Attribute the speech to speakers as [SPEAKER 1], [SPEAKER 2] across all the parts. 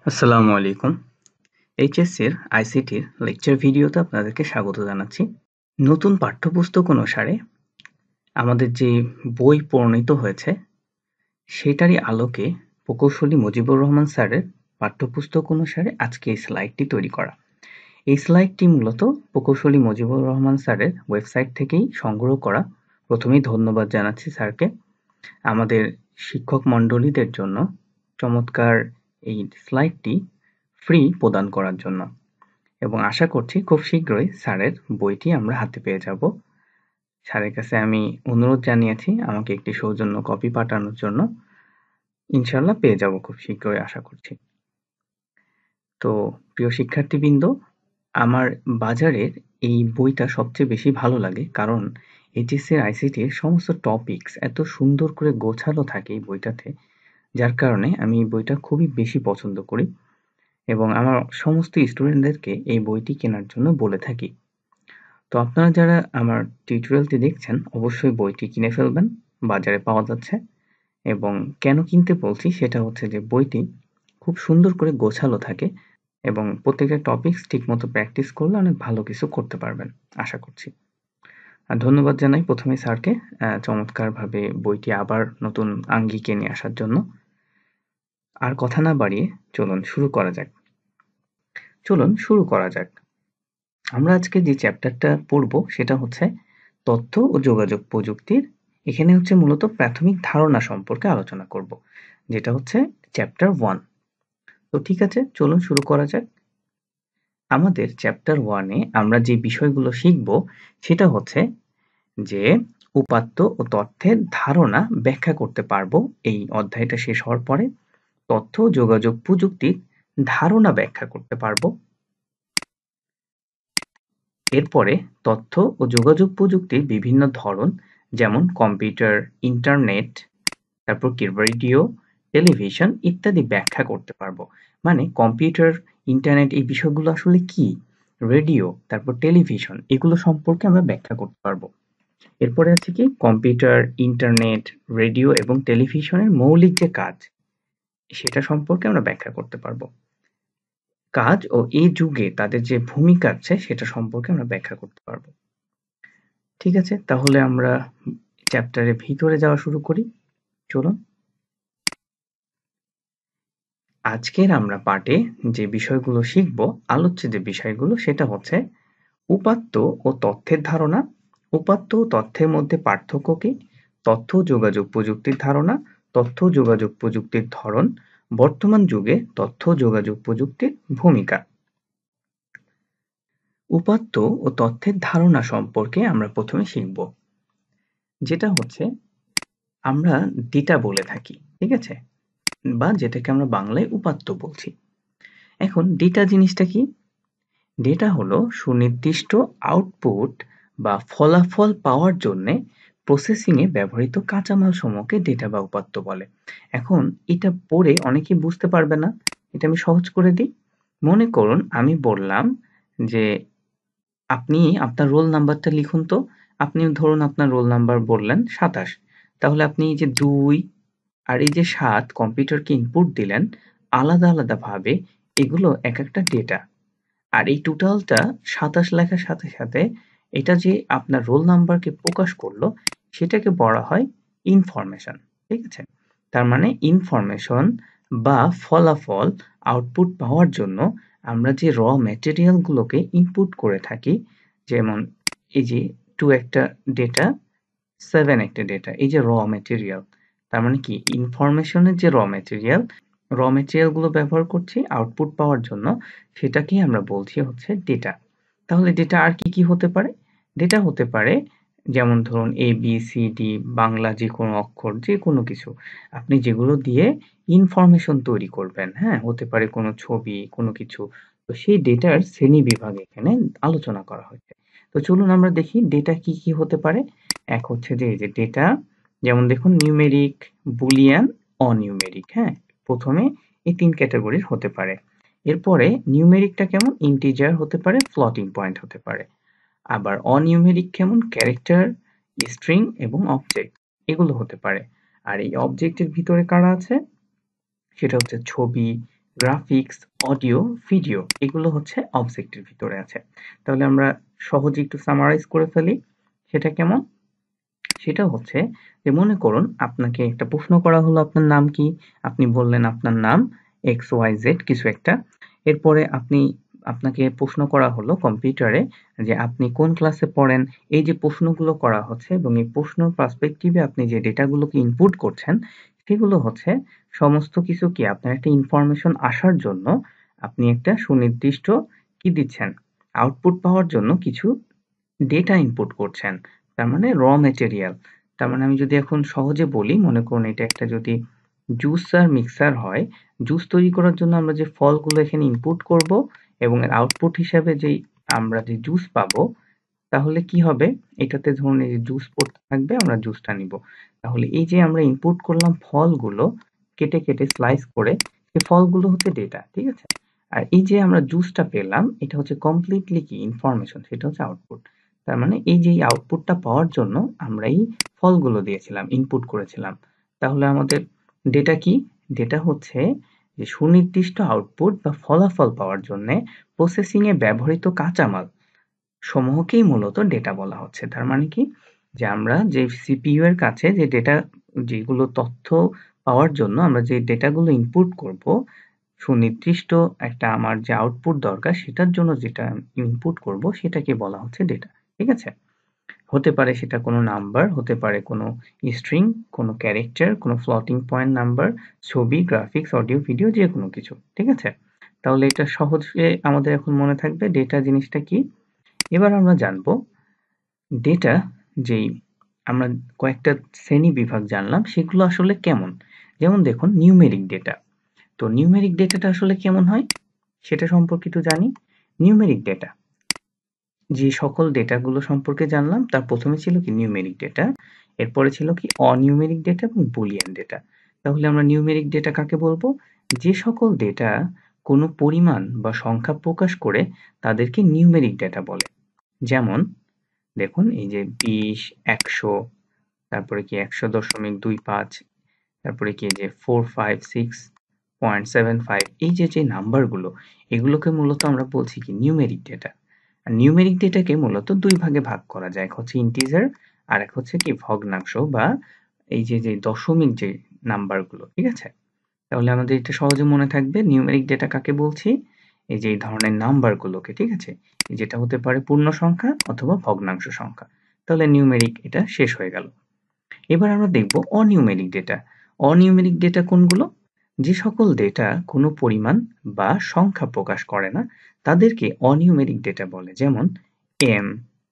[SPEAKER 1] আসসালামু আলাইকুম। এইচএসসির আইসিটির লেকচার ভিডিওতে আপনাদেরকে স্বাগত জানাচ্ছি। নতুন পাঠ্যপুস্তক অনুসারে আমাদের যে বই প্রণীত হয়েছে সেটারই আলোকে প্রকৌশলী মুজিবুর রহমান স্যারের পাঠ্যপুস্তক অনুসারে আজকে এই স্লাইডটি তৈরি করা। এই স্লাইডটি মূলত প্রকৌশলী মুজিবুর রহমান স্যারের ওয়েবসাইট থেকেই সংগ্রহ করা। প্রথমেই ধন্যবাদ জানাচ্ছি স্যারকে আমাদের শিক্ষক মণ্ডলীদের জন্য চমৎকার এই স্লাইডটি ফ্রি প্রদান করার জন্য, এবং আশা করছি খুব শীঘ্রই স্যারের বইটি আমরা হাতে পেয়ে যাব। স্যারের কাছে আমি অনুরোধ জানিয়েছি আমাকে একটি সৌজন্য কপি পাঠানোর জন্য। ইনশাল্লাহ পেয়ে যাব খুব শীঘ্রই আশা করছি। তো প্রিয় শিক্ষার্থীবৃন্দ, আমার বাজারের এই বইটা সবচেয়ে বেশি ভালো লাগে কারণ এইচএসসি আইসিটির সমস্ত টপিকস এত সুন্দর করে গোছালো থাকে এই বইটাতে, যার কারণে আমি এই বইটা খুবই বেশি পছন্দ করি এবং আমার সমস্ত স্টুডেন্টদেরকে এই বইটি কেনার জন্য বলে থাকি। তো আপনারা যারা আমার টিউটোরিয়ালটি দেখছেন অবশ্যই বইটি কিনে ফেলবেন, বাজারে পাওয়া যাচ্ছে। এবং কেন কিনতে বলছি সেটা হচ্ছে যে বইটি খুব সুন্দর করে গোছালো থাকে এবং প্রত্যেকটা টপিকস ঠিকমতো প্র্যাকটিস করলে অনেক ভালো কিছু করতে পারবেন আশা করছি। আর ধন্যবাদ জানাই প্রথমে স্যারকে চমৎকারভাবে বইটি আবার নতুন আঙ্গিকে নিয়ে আসার জন্য। আর কথা না বাড়িয়ে চলুন শুরু করা যাক। আমরা আজকে যে চ্যাপ্টারটা পড়ব সেটা হচ্ছে তথ্য ও যোগাযোগ প্রযুক্তির। এখানে হচ্ছে মূলত প্রাথমিক ধারণা সম্পর্কে আলোচনা করব, যেটা হচ্ছে চ্যাপ্টার 1। তো ঠিক আছে, চলুন শুরু করা যাক। আমাদের চ্যাপ্টার 1-এ আমরা যে বিষয়গুলো শিখব সেটা হচ্ছে যে উপাত্ত ও তথ্যের ধারণা ব্যাখ্যা করতে পারবো এই অধ্যায়টা শেষ হওয়ার পরে। তথ্য ও যোগাযোগ প্রযুক্তির ধারণা ব্যাখ্যা করতে পারবো। এরপরে তথ্য ও যোগাযোগ প্রযুক্তির বিভিন্ন ধরন, যেমন কম্পিউটার, ইন্টারনেট, তারপর কি রেডিও, টেলিভিশন ইত্যাদি ব্যাখ্যা করতে পারবো। মানে কম্পিউটার, ইন্টারনেট এই বিষয়গুলো আসলে কি, রেডিও, তারপর টেলিভিশন এগুলো সম্পর্কে আমরা ব্যাখ্যা করতে পারবো। এরপরে আছে কি কম্পিউটার, ইন্টারনেট, রেডিও এবং টেলিভিশনের মৌলিক যে কাজ সেটা সম্পর্কে আমরা ব্যাখ্যা করতে পারবো। কাজ ও এই যুগে তাদের যে ভূমিকা আছে সেটা সম্পর্কে আমরা ব্যাখ্যা করতে পারবো। ঠিক আছে, তাহলে আমরা চ্যাপ্টারের ভিতরে যাওয়া শুরু করি। চলুন। আজকের আমরা পাঠে যে বিষয়গুলো শিখব, আলোচ্য যে বিষয়গুলো সেটা হচ্ছে উপাত্ত ও তথ্যের ধারণা, উপাত্ত ও তথ্যের মধ্যে পার্থক্য কি, তথ্য ও যোগাযোগ প্রযুক্তির ধারণা, তথ্য ও যোগাযোগ প্রযুক্তির ধরন, বর্তমান যুগে তথ্য ও যোগাযোগ প্রযুক্তির ভূমিকা। উপাত্ত ও তথ্যের ধারণা সম্পর্কে আমরা প্রথমে শিখব, যেটা হচ্ছে আমরা ডেটা বলে থাকি, ঠিক আছে, বা যেটাকে আমরা বাংলায় উপাত্ত বলছি। এখন ডেটা জিনিসটা কি? ডেটা হলো সুনির্দিষ্ট আউটপুট বা ফলাফল পাওয়ার জন্য প্রসেসিংয়ে ব্যবহৃত কাঁচামাল সমূহকে ডেটা বা উপাত্ত বলে। এখন এটা পড়ে অনেকে বুঝতে পারবে না, এটা আমি সহজ করে দিই। মনে করুন আমি বললাম যে আপনি আপনার রোল নাম্বারটা লিখুন তো। আপনি ধরুন আপনার রোল নাম্বার বললেন 27, তাহলে আপনি এই যে 2 আর এই যে 7 কম্পিউটারকে ইনপুট দিলেন আলাদা আলাদা ভাবে, এগুলো এক একটা ডেটা। আর এই টোটালটা 27 লেখার সাথে সাথে এটা যে আপনার রোল নাম্বারকে প্রকাশ করলো সেটাকে বলা হয় ইনফরমেশন, ঠিক আছে। তার মানে ইনফরমেশন বা ফলাফল আউটপুট পাওয়ার জন্য আমরা যে র ম্যাটেরিয়াল গুলোকে ইনপুট করে থাকি, যেমন এই যে 2 একটা ডেটা, 7 একটা ডেটা, এই যে র ম্যাটেরিয়াল, তার মানে কি ইনফরমেশনের যে র ম্যাটেরিয়াল গুলো ব্যবহার করছি আউটপুট পাওয়ার জন্য, সেটাকেই আমরা বলছি হচ্ছে ডেটা। তাহলে ডেটা আর কি কি হতে পারে? ডেটা হতে পারে যেমন ধরুন A B C D, Bangla যে কোনো অক্ষর, যে কোনো কিছু আপনি যেগুলো দিয়ে ইনফরমেশন তৈরি করবেন, হ্যাঁ, হতে পারে কোনো ছবি, কোনো কিছু। তো সেই ডেটার শ্রেণী বিভাগ এখানে আলোচনা করা হয়েছে। তো চলুন আমরা দেখি ডেটা কি কি হতে পারে। এক হচ্ছে যে এই যে ডেটা, যেমন দেখুন নিউমেরিক, বুলিয়ান, অনিউমেরিক, হ্যাঁ, প্রথমে এই 3 ক্যাটাগরির হতে পারে। এরপরে নিউমেরিকটা কেমন, ইন্টিজার হতে পারে, ফ্লোটিং পয়েন্ট হতে পারে। আবার অনিউমেরিক কেমন, ক্যারেক্টার, স্ট্রিং এবং অবজেক্ট এগুলো হতে পারে। আর এই অবজেক্টের ভিতরে কারা আছে, সেটা হচ্ছে ছবি, গ্রাফিক্স, অডিও, ভিডিও এগুলো হচ্ছে অবজেক্টের ভিতরে আছে। তাহলে আমরা সহজে একটু সামারাইজ করে ফেলি। সেটা কেমন? সেটা হচ্ছে যে মনে করুন আপনাকে একটা প্রশ্ন করা হলো, আপনার নাম কি? আপনি বললেন আপনার নাম XYZ কিছু একটা। এরপরে আপনাকে প্রশ্ন করা হলো কম্পিউটারে যে আপনি কোন ক্লাসে পড়েন। এই যে প্রশ্নগুলো করা হচ্ছে এবং এই প্রশ্নের পার্সপেক্টিভে আপনি যে ডেটাগুলোকে ইনপুট করছেন সেগুলো হচ্ছে সমস্ত কিছু কি আপনার একটা ইনফরমেশন আসার জন্য আপনি একটা সুনির্দিষ্ট কি দিচ্ছেন, আউটপুট পাওয়ার জন্য কিছু ডেটা ইনপুট করছেন। তার মানে র ম্যাটেরিয়াল। তার মানে আমি যদি এখন সহজে বলি, মনে করুন এটা একটা যদি জুসার মিক্সার হয়, জুস তৈরি করার জন্য আমরা যে ফলগুলো এখানে ইনপুট করব এবং এর আউটপুট হিসাবে যেই আমরা যে জুস পাবো, তাহলে কি হবে? এটাতে ধরুন এই যে জুস পড়তে থাকবে, আমরা জুসটা নিব। তাহলে এই যে আমরা ইনপুট করলাম ফলগুলো কেটে কেটে স্লাইস করে, এই ফলগুলো হচ্ছে ডেটা, ঠিক আছে? আর এই যে আমরা জুসটা পেলাম এটা হচ্ছে কমপ্লিটলি কি ইনফরমেশন, সেটা হচ্ছে আউটপুট। তার মানে এই যে আউটপুটটা পাওয়ার জন্য আমরা এই ফলগুলো দিয়েছিলাম, ইনপুট করেছিলাম। তাহলে আমাদের ডেটা কি? ডেটা হচ্ছে যে সুনির্দিষ্ট আউটপুট বা ফলাফল পাওয়ার জন্য প্রসেসিং এ ব্যবহৃত কাঁচামাল সমূহকেই মূলত ডেটা বলা হচ্ছে। তার মানে কি? যে আমরা যে সিপিইউ এর কাছে যে ডেটা, যেগুলো তথ্য পাওয়ার জন্য আমরা যে ডেটাগুলো ইনপুট করব, সুনির্দিষ্ট একটা আমার যে আউটপুট দরকার সেটার জন্য যেটা ইনপুট করব সেটাকে বলা হচ্ছে ডেটা। ঠিক আছে? হতে পারে সেটা কোনো নাম্বার, হতে পারে কোনো স্ট্রিং, কোনো ক্যারেক্টার, কোনো ফ্লোটিং পয়েন্ট নাম্বার, ছবি, গ্রাফিক্স, অডিও, ভিডিও যে কোনো কিছু। ঠিক আছে? তাহলে এটা সহজে আমাদের এখন মনে থাকবে ডেটা জিনিসটা কি। এবার আমরা জানবো ডেটা, যেই আমরা কয়েকটা শ্রেণী বিভাগ জানলাম সেগুলো আসলে কেমন। যেমন দেখুন নিউমেরিক ডেটা। তো নিউমেরিক ডেটাটা আসলে কেমন হয় সেটা সম্পর্কিত জানি। নিউমেরিক ডেটা, যে সকল ডেটাগুলো সম্পর্কে জানলাম তার প্রথমে ছিল কি নিউমেরিক ডেটা, এরপরে ছিল কি অনিউমেরিক ডেটা এবং বুলিয়ান ডেটা। তাহলে আমরা নিউমেরিক ডেটা কাকে বলবো? যে সকল ডেটা কোনো পরিমাণ বা সংখ্যা প্রকাশ করে তাদেরকে নিউমেরিক ডেটা বলে। যেমন দেখুন এই যে 20, 100, তারপরে কি 100.25, তারপরে কি যে 456.75, এই যে নাম্বারগুলো, এগুলোকে মূলত আমরা বলছি কি নিউমেরিক ডেটা। আর নিউমেরিক ডেটাকে মূলত দুই ভাগে ভাগ করা যায়, এক হচ্ছে ইন্টিজার আর এক হচ্ছে কি ভগ্নাংশ বা এই যে দশমিক যে নাম্বারগুলো। ঠিক আছে? তাহলে আমাদের এটা সহজে মনে থাকবে নিউমেরিক ডেটা কাকে বলছি, এই যে এই ধরনের নাম্বারগুলোকে। ঠিক আছে? যেটা হতে পারে পূর্ণ সংখ্যা অথবা ভগ্নাংশ সংখ্যা। তাহলে নিউমেরিক এটা শেষ হয়ে গেল। এবার আমরা দেখব অনিউমেরিক ডেটা। অনিউমেরিক ডেটা কোনগুলো? যে সকল ডেটা কোনো পরিমাণ বা সংখ্যা প্রকাশ করে না তাদেরকে অনিউমেরিক ডেটা বলে। যেমন এম,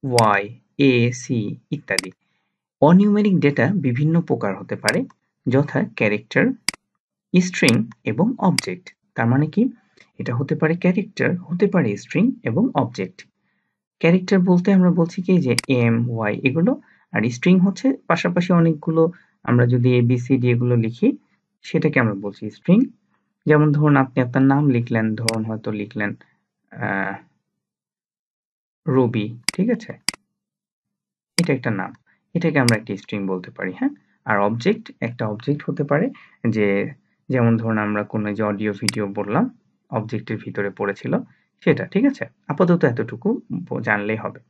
[SPEAKER 1] ওয়াই, এ, সি ইত্যাদি। অনিউমেরিক ডেটা বিভিন্ন প্রকার হতে পারে, যথা ক্যারেক্টার, স্ট্রিং এবং অবজেক্ট। তার মানে কি? এটা হতে পারে ক্যারেক্টার, হতে পারে স্ট্রিং এবং অবজেক্ট। ক্যারেক্টার বলতে আমরা বলছি কি যে এম, ওয়াই এগুলো, আর স্ট্রিং হচ্ছে পাশাপাশি অনেকগুলো আমরা যদি ABCD এগুলো লিখি সেটাকে আমরা বলছি স্ট্রিং। যেমন ধরুন আপনি আপনার নাম লিখলেন, ধরুন হয়তো লিখলেন রবি। ঠিক আছে? এটা একটা নাম, এটাকে আমরা একটা স্ট্রিং বলতে পারি। হ্যাঁ? আর অবজেক্ট, একটা অবজেক্ট হতে পারে যে, যেমন ধরুন আমরা কোনো যে অডিও ভিডিও বললাম অবজেক্টের ভিতরে পড়েছিল সেটা। ঠিক আছে? আপাতত এতটুকু জানলেই হবে।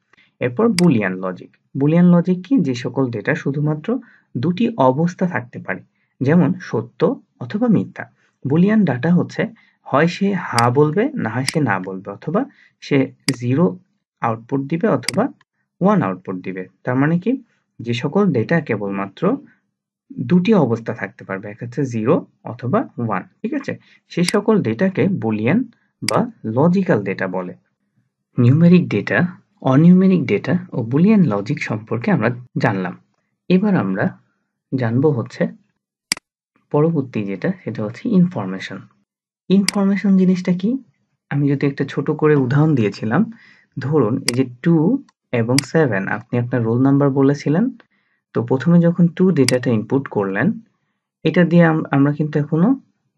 [SPEAKER 1] এরপর বুলিয়ান লজিক। বুলিয়ান লজিক কি? যে সকল ডেটা শুধুমাত্র দুটি অবস্থা থাকতে পারে, যেমন সত্য অথবা মিথ্যা। বুলিয়ান ডাটা হচ্ছে হয় সে হা বলবে, না হয় সে না বলবে, অথবা সে 0 আউটপুট দিবে অথবা 1 আউটপুট দিবে। তার মানে কি? যে সকল ডেটা কেবলমাত্র দুটি অবস্থা থাকতে পারবে, এক হচ্ছে 0 অথবা 1। ঠিক আছে? সেই সকল ডেটাকে বুলিয়ান বা লজিক্যাল ডেটা বলে। নিউমেরিক ডেটা, অনিউমেরিক ডেটা ও বুলিয়ান লজিক সম্পর্কে আমরা জানলাম। এবার আমরা জানবো হচ্ছে পরবর্তী যেটা, সেটা হচ্ছে ইনফরমেশন। ইনফরমেশন জিনিসটা কি? আমি যদি একটা ছোট করে উদাহরণ দিয়েছিলাম, ধরুন এই যে 2 এবং 7 আপনি আপনার রোল নাম্বার বলেছিলেন। তো প্রথমে যখন 2 ডেটাটা ইনপুট করলেন, এটা দিয়ে আমরা কিন্তু এখনো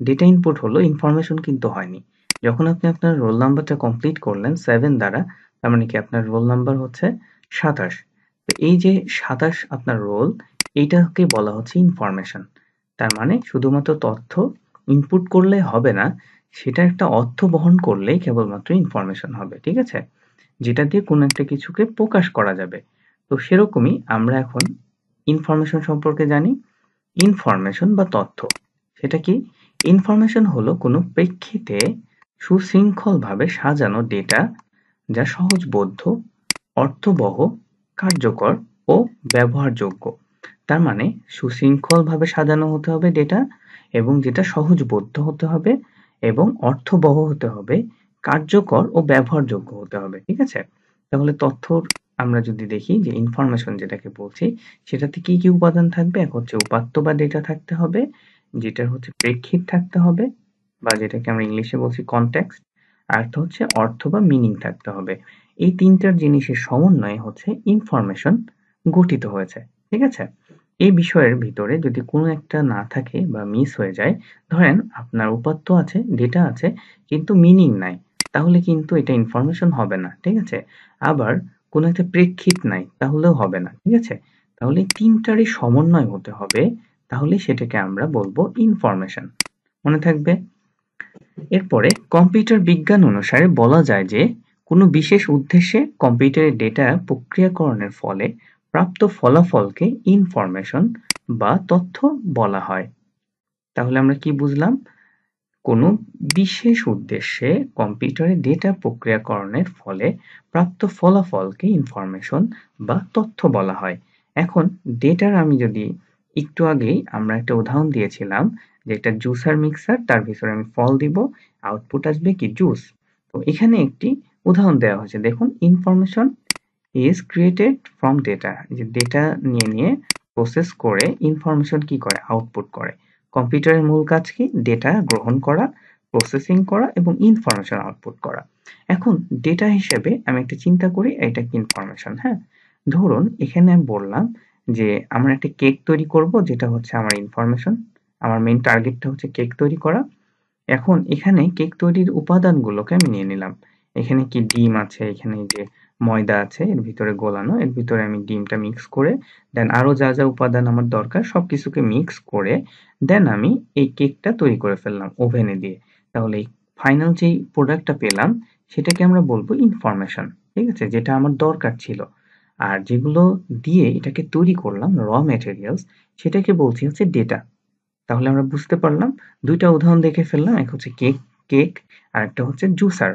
[SPEAKER 1] ডেটা ইনপুট হলো, ইনফরমেশন কিন্তু হয়নি। যখন আপনি আপনার রোল নাম্বারটা কমপ্লিট করলেন 7 দ্বারা, তার মানে কি আপনার রোল নাম্বার হচ্ছে 27। তো এই যে 27 আপনার রোল, এইটাকে বলা হচ্ছে ইনফরমেশন। তার মানে শুধুমাত্র তথ্য ইনপুট করলে হবে না, সেটা একটা অর্থ বহন করলেই কেবলমাত্র ইনফরমেশন হবে, ঠিক আছে, যেটা দিয়ে কোনো একটা কিছুকে প্রকাশ করা যাবে। তো সেরকমই আমরা এখন ইনফরমেশন সম্পর্কে জানি। ইনফরমেশন বা তথ্য, সেটা কি? ইনফরমেশন হলো কোনো প্রেক্ষিতে সুশৃঙ্খলভাবে সাজানো ডেটা যা সহজবোধ্য, অর্থবহ, কার্যকর ও ব্যবহারযোগ্য। তার মানে সুশৃঙ্খলভাবে সাজানো হতে হবে ডেটা, এবং যেটা সহজবোধ্য হতে হবে, এবং অর্থবহ হতে হবে, কার্যকর ও ব্যবহারযোগ্য হতে হবে, ঠিক আছে? তাহলে তথ্যর আমরা যদি দেখি যে ইনফরমেশন যেটাকে বলছি, সেটাতে কি কি উপাদান থাকবে? এক হচ্ছে উপাত্ত বা ডেটা থাকতে হবে, যেটা হচ্ছে প্রেক্ষিত থাকতে হবে, বা যেটাকে আমরা ইংলিশে বলছি কনটেক্সট, আর একটা হচ্ছে অর্থ বা মিনিং থাকতে হবে। এই তিনটার জিনিসের সমন্বয়ে হচ্ছে ইনফরমেশন গঠিত হয়েছে, ঠিক আছে? এই বিষয়ের ভিতরে যদি কোনো একটা না থাকে বা মিস হয়ে যায়, ধরেন আপনার উপাত্ত আছে, ডেটা আছে, কিন্তু মিনিং নাই, তাহলে কিন্তু এটা ইনফরমেশন হবে না, ঠিক আছে? আবার কোনো একটা প্রেক্ষিত নাই, তাহলেও হবে না, ঠিক আছে? তাহলে তিনটারই সমন্বয় হতে হবে, তাহলে সেটাকে আমরা বলবো ইনফরমেশন। মনে থাকবে? এরপরে কম্পিউটার বিজ্ঞান অনুসারে বলা যায় যে কোনো বিশেষ উদ্দেশ্যে কম্পিউটারের ডেটা প্রক্রিয়াকরণের ফলে প্রাপ্ত ফলাফলকে ইনফরমেশন বা তথ্য বলা হয়। তাহলে আমরা কি বুঝলাম? কোনো বিশেষ উদ্দেশ্যে কম্পিউটারে ডেটা প্রক্রিয়াকরণের ফলে প্রাপ্ত ফলাফলকে ইনফরমেশন বা তথ্য বলা হয়। এখন ডেটার আমি যদি একটু আগেই আমরা একটা উদাহরণ দিয়েছিলাম যে একটা জুসার মিক্সার, তার ভিতরে আমি ফল দিব, আউটপুট আসবে কি? জুস। তো এখানে একটি উদাহরণ দেওয়া হয়েছে, দেখুন, information is created from data. যে ডেটা নিয়ে প্রসেস করে ইনফরমেশন কি করে? আউটপুট করে। কম্পিউটারের মূল কাজ কি? ডেটা গ্রহণ করা, প্রসেসিং করা এবং ইনফরমেশন আউটপুট করা। এখন ডেটা হিসেবে আমি একটা চিন্তা করি, এটা কি ইনফরমেশন? হ্যাঁ, ধরুন এখানে আমি বললাম যে আমরা একটা কেক তৈরি করব, যেটা হচ্ছে আমার ইনফরমেশন। আমার মেইন টার্গেটটা হচ্ছে কেক তৈরি করা। এখন এখানে কেক তৈরির উপাদানগুলোকে আমি নিয়ে নিলাম। এখানে কি ডিম আছে, এখানে যে ময়দা আছে এর ভিতরে গোলানো, এর ভিতরে আমি ডিমটা মিক্স করে, দেন আরো যা যা উপাদান আমার দরকার সবকিছুকে মিক্স করে, দেন আমি এই কেকটা তৈরি করে ফেললাম ওভেনে দিয়ে। তাহলে এই ফাইনাল যেই প্রোডাক্টটা পেলাম, সেটাকে আমরা বলবো ইনফরমেশন, ঠিক আছে, যেটা আমার দরকার ছিল। আর যেগুলো দিয়ে এটাকে তৈরি করলাম, র ম্যাটেরিয়ালস, সেটাকে বলছি হচ্ছে ডেটা। তাহলে আমরা বুঝতে পারলাম, ২ টা উদাহরণ দেখে ফেললাম। এক হচ্ছে কেক, আরেকটা হচ্ছে জুসার।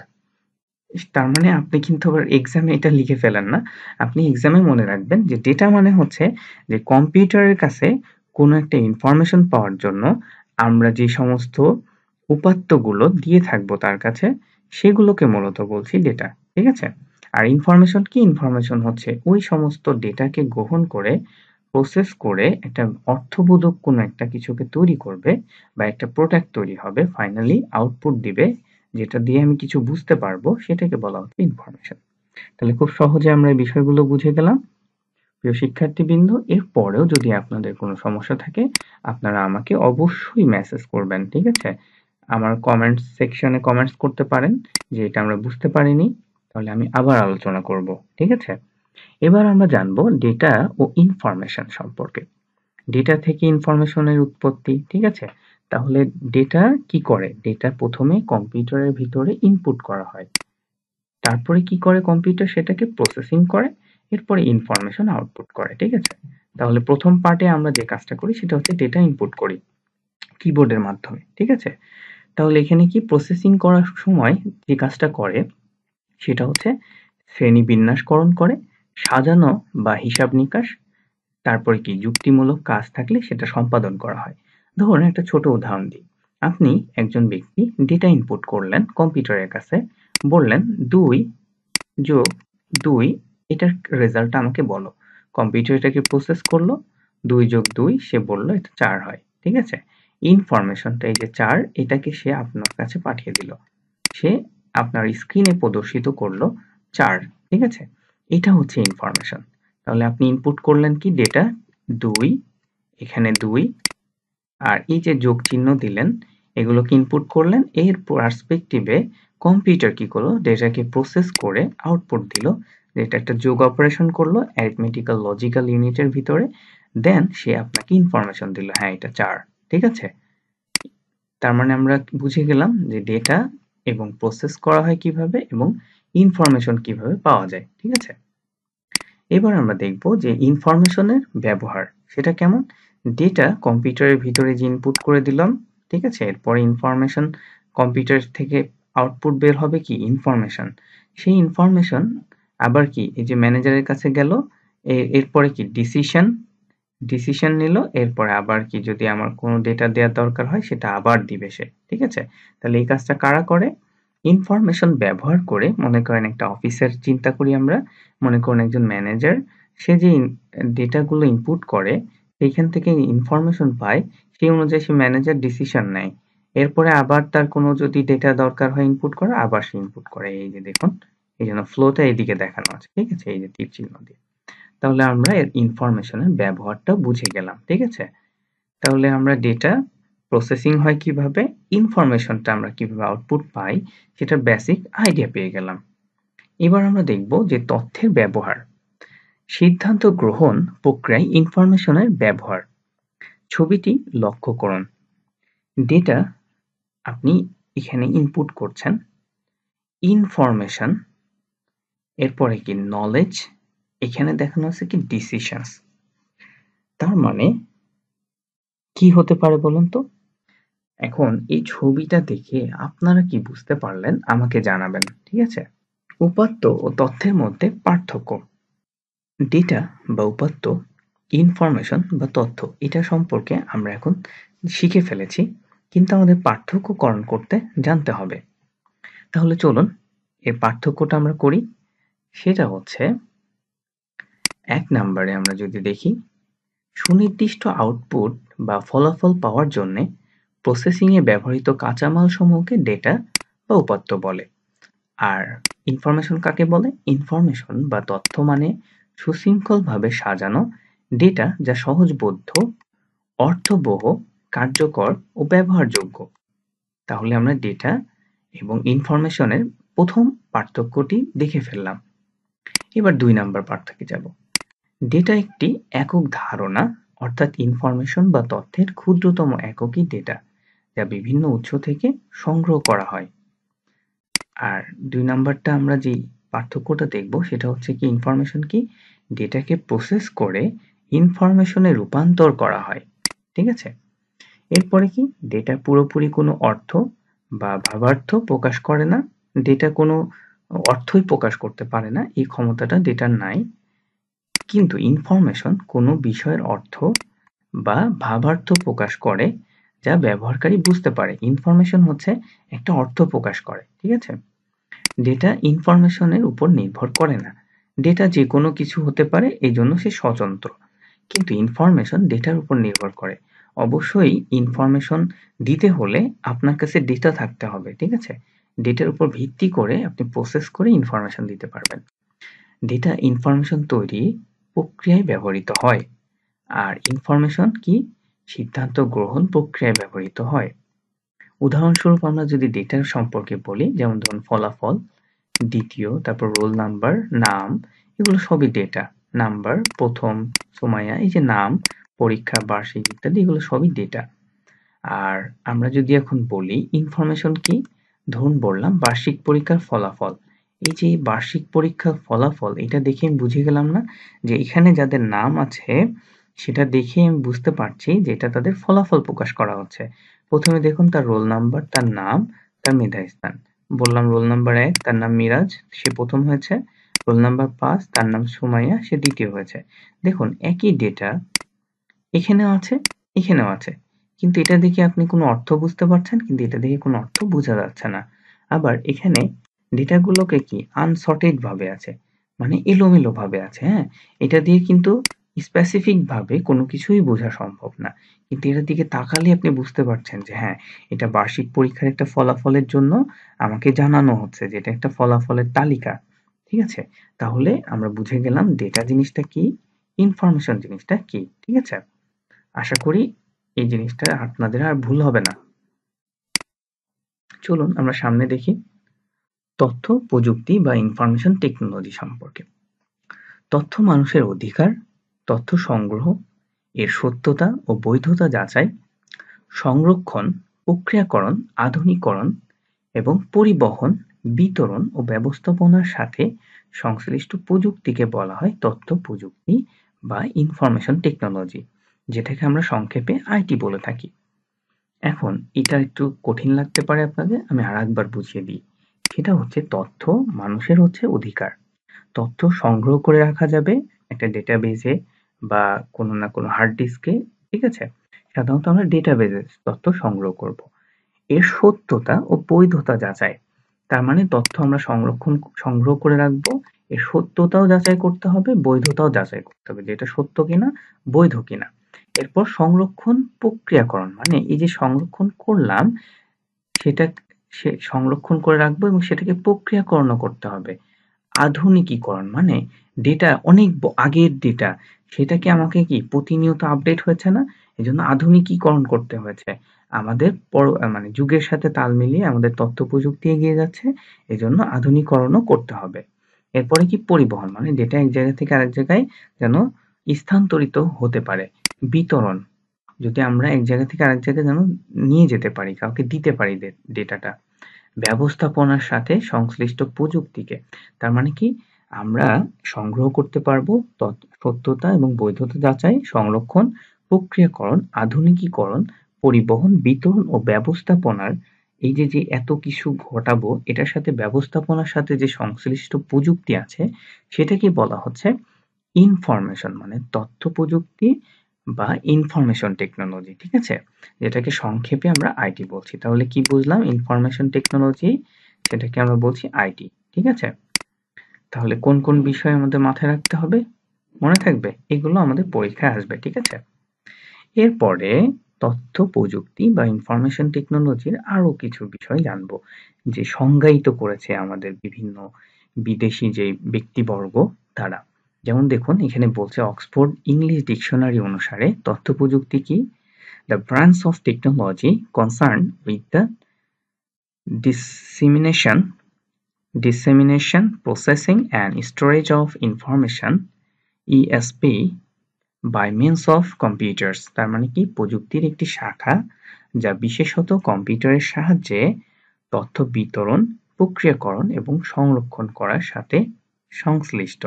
[SPEAKER 1] তার মানে আপনি কিন্তু আবার এক্সামে এটা লিখে ফেলেন না। আপনি এক্সামে মনে রাখবেন যে ডেটা মানে হচ্ছে যে কম্পিউটারের কাছে কোনো একটা ইনফরমেশন পাওয়ার জন্য আমরা যে সমস্ত উপাত্তগুলো দিয়ে থাকবো তার কাছে, সেগুলোকে মূলত বলছি ডেটা, ঠিক আছে? আর ইনফরমেশন কি? ইনফরমেশন হচ্ছে ওই সমস্ত ডেটাকে গ্রহণ করে, প্রসেস করে একটা অর্থবোধক কোনো একটা কিছুকে তৈরি করবে, বা একটা প্রোডাক্ট তৈরি হবে, ফাইনালি আউটপুট দিবে, যেটা দিয়ে আমি কিছু বুঝতে পারবো, সেটাকে বলা হচ্ছে ইনফরমেশন। তাহলে খুব সহজে আমরা এই বিষয়গুলো বুঝে গেলাম। প্রিয় শিক্ষার্থীবৃন্দ, এরপরেও যদি আপনাদের কোনো সমস্যা থাকে, আপনারা আমাকে অবশ্যই মেসেজ করবেন, ঠিক আছে? আমার কমেন্টস সেকশনে কমেন্টস করতে পারেন যে এটা আমরা বুঝতে পারিনি, তাহলে আমি আবার আলোচনা করব, ঠিক আছে? এবার আমরা জানবো ডেটা ও ইনফরমেশন সম্পর্কে। ডেটা থেকে ইনফরমেশনের উৎপত্তি, ঠিক আছে? তাহলে ডেটা কি করে? ডেটা প্রথমে কম্পিউটারের ভিতরে ইনপুট করা হয়, তারপরে কি করে কম্পিউটার? সেটাকে প্রসেসিং করে, এরপরে ইনফরমেশন আউটপুট করে, ঠিক আছে? তাহলে প্রথম পার্টে আমরা যে কাজটা করি সেটা হচ্ছে ডেটা ইনপুট করি কিবোর্ডের মাধ্যমে, ঠিক আছে? তাহলে এখানে কি প্রসেসিং করার সময় যে কাজটা করে সেটা হচ্ছে শ্রেণীবিন্যাসকরণ করে, সাজানো বা হিসাব নিকাশ, তারপরে কি যুক্তিমূলক কাজ থাকলে সেটা সম্পাদন করা হয়। ধরুন একটা ছোট উদাহরণ দিই। আপনি একজন ব্যক্তি ডেটা ইনপুট করলেন কম্পিউটারের কাছে, বললেন ২ যোগ ২, এটার রেজাল্টটা আমাকে বলো। কম্পিউটার এটাকে প্রসেস করলো, ২ যোগ ২ সে বলল এটা ৪ হয়, ঠিক আছে? ইনফরমেশনটা এই যে ৪, এটাকে সে আপনার কাছে পাঠিয়ে দিল। সে আপনার স্ক্রিনে প্রদর্শিত করলো ৪, ঠিক আছে? এটা হচ্ছে ইনফরমেশন। তাহলে আপনি ইনপুট করলেন কি? ডেটা ২, এখানে ২, আর এই যে যোগ চিহ্ন দিলেন, এগুলোকে ইনপুট করলেন। এর পার্সপেক্টিভে কম্পিউটার কি করলো? ডেটাকে প্রসেস করে আউটপুট দিল। এটা একটা যোগ অপারেশন করলো অ্যারিথমেটিক্যাল লজিক্যাল ইউনিটের ভিতরে। দেন সে আপনাকে ইনফরমেশন দিল, হ্যাঁ এটা ৪, ঠিক আছে? তার মানে আমরা বুঝে গেলাম যে ডেটা এবং প্রসেস করা হয় কিভাবে এবং ইনফরমেশন কিভাবে পাওয়া যায়। ঠিক আছে, এবার আমরা দেখব যে ইনফরমেশনের ব্যবহার সেটা কেমন। ডেটা কম্পিউটারের ভিতরে যে ইনপুট করে দিলাম, ঠিক আছে, এরপরে ইনফরমেশন কম্পিউটার থেকে আউটপুট বের হবে কি ইনফরমেশন। সেই ইনফরমেশন আবার কি এই যে ম্যানেজারের কাছে গেল, এরপরে কি ডিসিশন নিল, এরপরে আবার কি যদি আমার কোনো ডেটা দেওয়ার দরকার হয় সেটা আবার দিবে সে। ঠিক আছে, তাহলে এই কাজটা কারা করে? ইনফরমেশন ব্যবহার করে, মনে করেন একটা অফিসের চিন্তা করি আমরা, মনে করুন একজন ম্যানেজার, সে যে ডেটাগুলো ইনপুট করে সেইখান থেকে ইনফরমেশন পায়, সেই অনুযায়ী সে ম্যানেজার ডিসিশন নেয়। এরপরে আবার তার কোনো যদি ডেটা দরকার হয় ইনপুট করা, আবার সে ইনপুট করে। এই যে দেখুন, এই জন্য ফ্লোটা এইদিকে দেখানো আছে। ঠিক আছে, এই যে তীর চিহ্ন দিয়ে। তাহলে আমরা এর ইনফরমেশনের ব্যবহারটা বুঝে গেলাম। ঠিক আছে, তাহলে আমরা ডেটা প্রসেসিং হয় কিভাবে, ইনফরমেশনটা আমরা কিভাবে আউটপুট পাই, সেটার বেসিক আইডিয়া পেয়ে গেলাম। এবার আমরা দেখব যে তথ্যের ব্যবহার, সিদ্ধান্ত গ্রহণ প্রক্রিয়ায় ইনফরমেশনের ব্যবহার। ছবিটি লক্ষ্য করুন। ডেটা আপনি এখানে ইনপুট করছেন, ইনফরমেশন, এরপরে কি নলেজ, এখানে দেখানো আছে কি ডিসিশনস। তার মানে কি হতে পারে বলুন তো? এখন এই ছবিটা দেখে আপনারা কি বুঝতে পারলেন আমাকে জানাবেন। ঠিক আছে, উপাত্ত ও তথ্যের মধ্যে পার্থক্য। ডেটা বা উপাত্ত, ইনফরমেশন বা তথ্য, এটা সম্পর্কে আমরা এখন শিখে ফেলেছি, কিন্তু আমাদের পার্থক্যকরণ করতে জানতে হবে। তাহলে চলুন এর পার্থক্যটা আমরা করি। সেটা হচ্ছে, 1 নম্বরে আমরা যদি দেখি, সুনির্দিষ্ট আউটপুট বা ফলাফল পাওয়ার জন্য প্রসেসিংয়ে ব্যবহৃত কাঁচামাল সমূহকে ডেটা বা উপাত্ত বলে। আর ইনফরমেশন কাকে বলে? ইনফরমেশন বা তথ্য মানে সুশৃঙ্খলভাবে সাজানো ডেটা যা সহজবোধ্য, অর্থবহ, কার্যকর ও ব্যবহারযোগ্য। তাহলে আমরা ডেটা এবং ইনফরমেশনের প্রথম পার্থক্যটি দেখে ফেললাম। এবার 2 নম্বর পার্থক্যে যাব। ডেটা একটি একক ধারণা, অর্থাৎ ইনফরমেশন বা তথ্যের ক্ষুদ্রতম এককই ডেটা, যা বিভিন্ন উৎস থেকে সংগ্রহ করা হয়। আর 2 নাম্বারটা আমরা যে পার্থক্যটা দেখব সেটা হচ্ছে কি, ইনফরমেশন কি, ডেটাকে প্রসেস করে ইনফরমেশনে রূপান্তর করা হয়। ঠিক আছে, এরপরে কি, ডেটা পুরোপুরি কোনো অর্থ বা ভাবার্থ প্রকাশ করে না। ডেটা কোনো অর্থই প্রকাশ করতে পারে না, এই ক্ষমতাটা ডেটার নাই। কিন্তু ইনফরমেশন কোনো বিষয়ের অর্থ বা ভাবার্থ প্রকাশ করে, যা ব্যবহারকারী বুঝতে পারে। ইনফরমেশন হচ্ছে একটা অর্থ প্রকাশ করে। ঠিক আছে, ডেটা ইনফরমেশনের উপর নির্ভর করে না। ডেটা যে কোনো কিছু হতে পারে, এই জন্য সে স্বতন্ত্র। কিন্তু ইনফরমেশন ডেটার উপর নির্ভর করে। অবশ্যই ইনফরমেশন দিতে হলে আপনার কাছে ডেটা থাকতে হবে। ঠিক আছে, ডেটার উপর ভিত্তি করে আপনি প্রসেস করে ইনফরমেশন দিতে পারবেন। ডেটা ইনফরমেশন তৈরি প্রক্রিয়ায় ব্যবহৃত হয়, আর ইনফরমেশন কি, সিদ্ধান্ত গ্রহণ প্রক্রিয়ায় ব্যবহৃত হয়। উদাহরণস্বরূপ আমরা যদি ডেটার সম্পর্কে বলি, যেমন ধরুন ফলাফল, দ্বিতীয়, তারপর রোল নাম্বার, নাম, এগুলো সবই ডেটা। নাম্বার, প্রথম, সুমাইয়া, এই যে নাম, পরীক্ষা, বার্ষিক ইত্যাদি, এগুলো সবই ডেটা। আর আমরা যদি এখন বলি ইনফরমেশন কি, ধরুন বললাম বার্ষিক পরীক্ষার ফলাফল। এই যে বার্ষিক পরীক্ষার ফলাফল, এটা দেখে আমি বুঝে গেলাম না যে এখানে যাদের নাম আছে সেটা দেখে আমি বুঝতে পারছি যে এটা তাদের ফলাফল প্রকাশ করা হচ্ছে। প্রথমে দেখুন তার রোল নাম্বার, তার নাম, তার মেধাস্থান। বললাম রোল নাম্বার 1, তার নাম মিরাজ, সে প্রথম হয়েছে। রোল নাম্বার 5, তার নাম সুমাইয়া, সে দ্বিতীয় হয়েছে। দেখুন একই ডেটা এখানেও আছে, এখানেও আছে, কিন্তু এটা দেখে আপনি কোনো অর্থ বুঝতে পারছেন, কিন্তু এটা দেখে কোনো অর্থ বোঝা যাচ্ছে না। আবার এখানে ডেটাগুলোকে কি আনসর্টেড ভাবে আছে, মানে এলোমেলো ভাবে আছে। হ্যাঁ, এটা দিয়ে কিন্তু স্পেসিফিক ভাবে কোনো কিছুই বোঝা সম্ভব না, কিন্তু এটার দিকে তাকালে আপনি বুঝতে পারছেন যে হ্যাঁ, এটা বার্ষিক পরীক্ষার একটা ফলাফলের জন্য আমাকে জানানো হচ্ছে যে এটা একটা ফলাফলের তালিকা। ঠিক আছে, তাহলে আমরা বুঝে গেলাম ডেটা জিনিসটা কি, ইনফরমেশন জিনিসটা কি। ঠিক আছে, আশা করি এই জিনিসটা আপনাদের আর ভুল হবে না। চলুন আমরা সামনে দেখি তথ্য প্রযুক্তি বা ইনফরমেশন টেকনোলজি সম্পর্কে। তথ্য মানুষের অধিকার, তথ্য সংগ্রহ, এর সত্যতা ও বৈধতা যাচাই, সংরক্ষণ প্রক্রিয়াকরণ, আধুনিকরণ এবং পরিবহন, বিতরণ ও ব্যবস্থাপনার সাথে সংশ্লিষ্ট প্রযুক্তিকে বলা হয় তথ্য প্রযুক্তি বা ইনফরমেশন টেকনোলজি, যেটাকে আমরা সংক্ষেপে আইটি বলে থাকি। এখন এটা একটু কঠিন লাগতে পারে আপনাদের, আমি আরেকবার বুঝিয়ে দিই। সেটা হচ্ছে তথ্য মানুষের হচ্ছে অধিকার। তথ্য সংগ্রহ করে রাখা যাবে একটা ডেটাবেজে বা কোনো না কোনো হার্ড ডিস্কে, ঠিক আছে? সাধারণত আমরা ডেটাবেজে তথ্য সংগ্রহ করব। এর সত্যতা ও বৈধতা যাচাই, তার মানে তথ্য আমরা সংগ্রহ করে রাখবো, এর সত্যতাও যাচাই করতে হবে, বৈধতাও যাচাই করতে হবে, যে এটা সত্য কিনা, বৈধ কিনা। এরপর সংরক্ষণ, প্রক্রিয়াকরণ, মানে এই যে সংরক্ষণ করলাম সেটা সংরক্ষণ করে রাখবো এবং সেটাকে প্রক্রিয়াকরণ করতে হবে। আধুনিকীকরণ মানে ডেটা অনেক আগের ডেটা, সেটাকে আমাকে কি প্রতিনিয়ত আপডেট হয়েছে না, এজন্য আধুনিকীকরণ করতে হয়েছে। আমাদের মানে যুগের সাথে তাল মিলিয়ে আমাদের তথ্য প্রযুক্তি এগিয়ে যাচ্ছে, এজন্য আধুনিকরণও করতে হবে। এরপরে কি পরিবহন, মানে ডেটা এক জায়গা থেকে আরেক জায়গায় যেন স্থানান্তরিত হতে পারে। বিতরণ, যদি আমরা এক জায়গা থেকে আরেক জায়গায় যেন নিয়ে যেতে পারি, কাউকে দিতে পারি ডেটাটা। ব্যবস্থাপনার সাথে সংশ্লিষ্ট প্রযুক্তিকে, তার মানে কি আমরা সংগ্রহ করতে পারবো সত্যতা এবং বৈধতা যাচাই, সংরক্ষণ, প্রক্রিয়াকরণ, আধুনিকীকরণ, পরিবহন, বিতরণ ও ব্যবস্থাপনার এই যে যে এত কিছু ঘটাবো, এটার সাথে ব্যবস্থাপনার সাথে যে সংশ্লিষ্ট প্রযুক্তি আছে সেটাকে বলা হচ্ছে ইনফরমেশন, মানে তথ্য প্রযুক্তি বা ইনফরমেশন টেকনোলজি, ঠিক আছে? যেটাকে সংক্ষেপে আমরা আইটি বলছি। তাহলে কি বুঝলাম? ইনফরমেশন টেকনোলজি, সেটাকে আমরা বলছি আইটি, ঠিক আছে? তাহলে কোন কোন বিষয় আমাদের মাথায় রাখতে হবে, মনে থাকবে? এগুলো আমাদের পরীক্ষায় আসবে, ঠিক আছে? এরপরে তথ্য প্রযুক্তি বা ইনফরমেশন টেকনোলজির আরো কিছু বিষয় জানবো, যে সংজ্ঞায়িত করেছে আমাদের বিভিন্ন বিদেশি যে ব্যক্তিবর্গ তারা। যেমন দেখুন এখানে বলছে অক্সফোর্ড ইংলিশ ডিকশনারি অনুসারে তথ্য প্রযুক্তি কি? The branch of technology concern with the dissemination, processing and storage of information ESP by means of computers, তার মানে কি প্রযুক্তির একটি শাখা যা বিশেষত কম্পিউটারের সাহায্যে তথ্য বিতরণ, প্রক্রিয়াকরণ এবং সংরক্ষণ করার সাথে সংশ্লিষ্ট,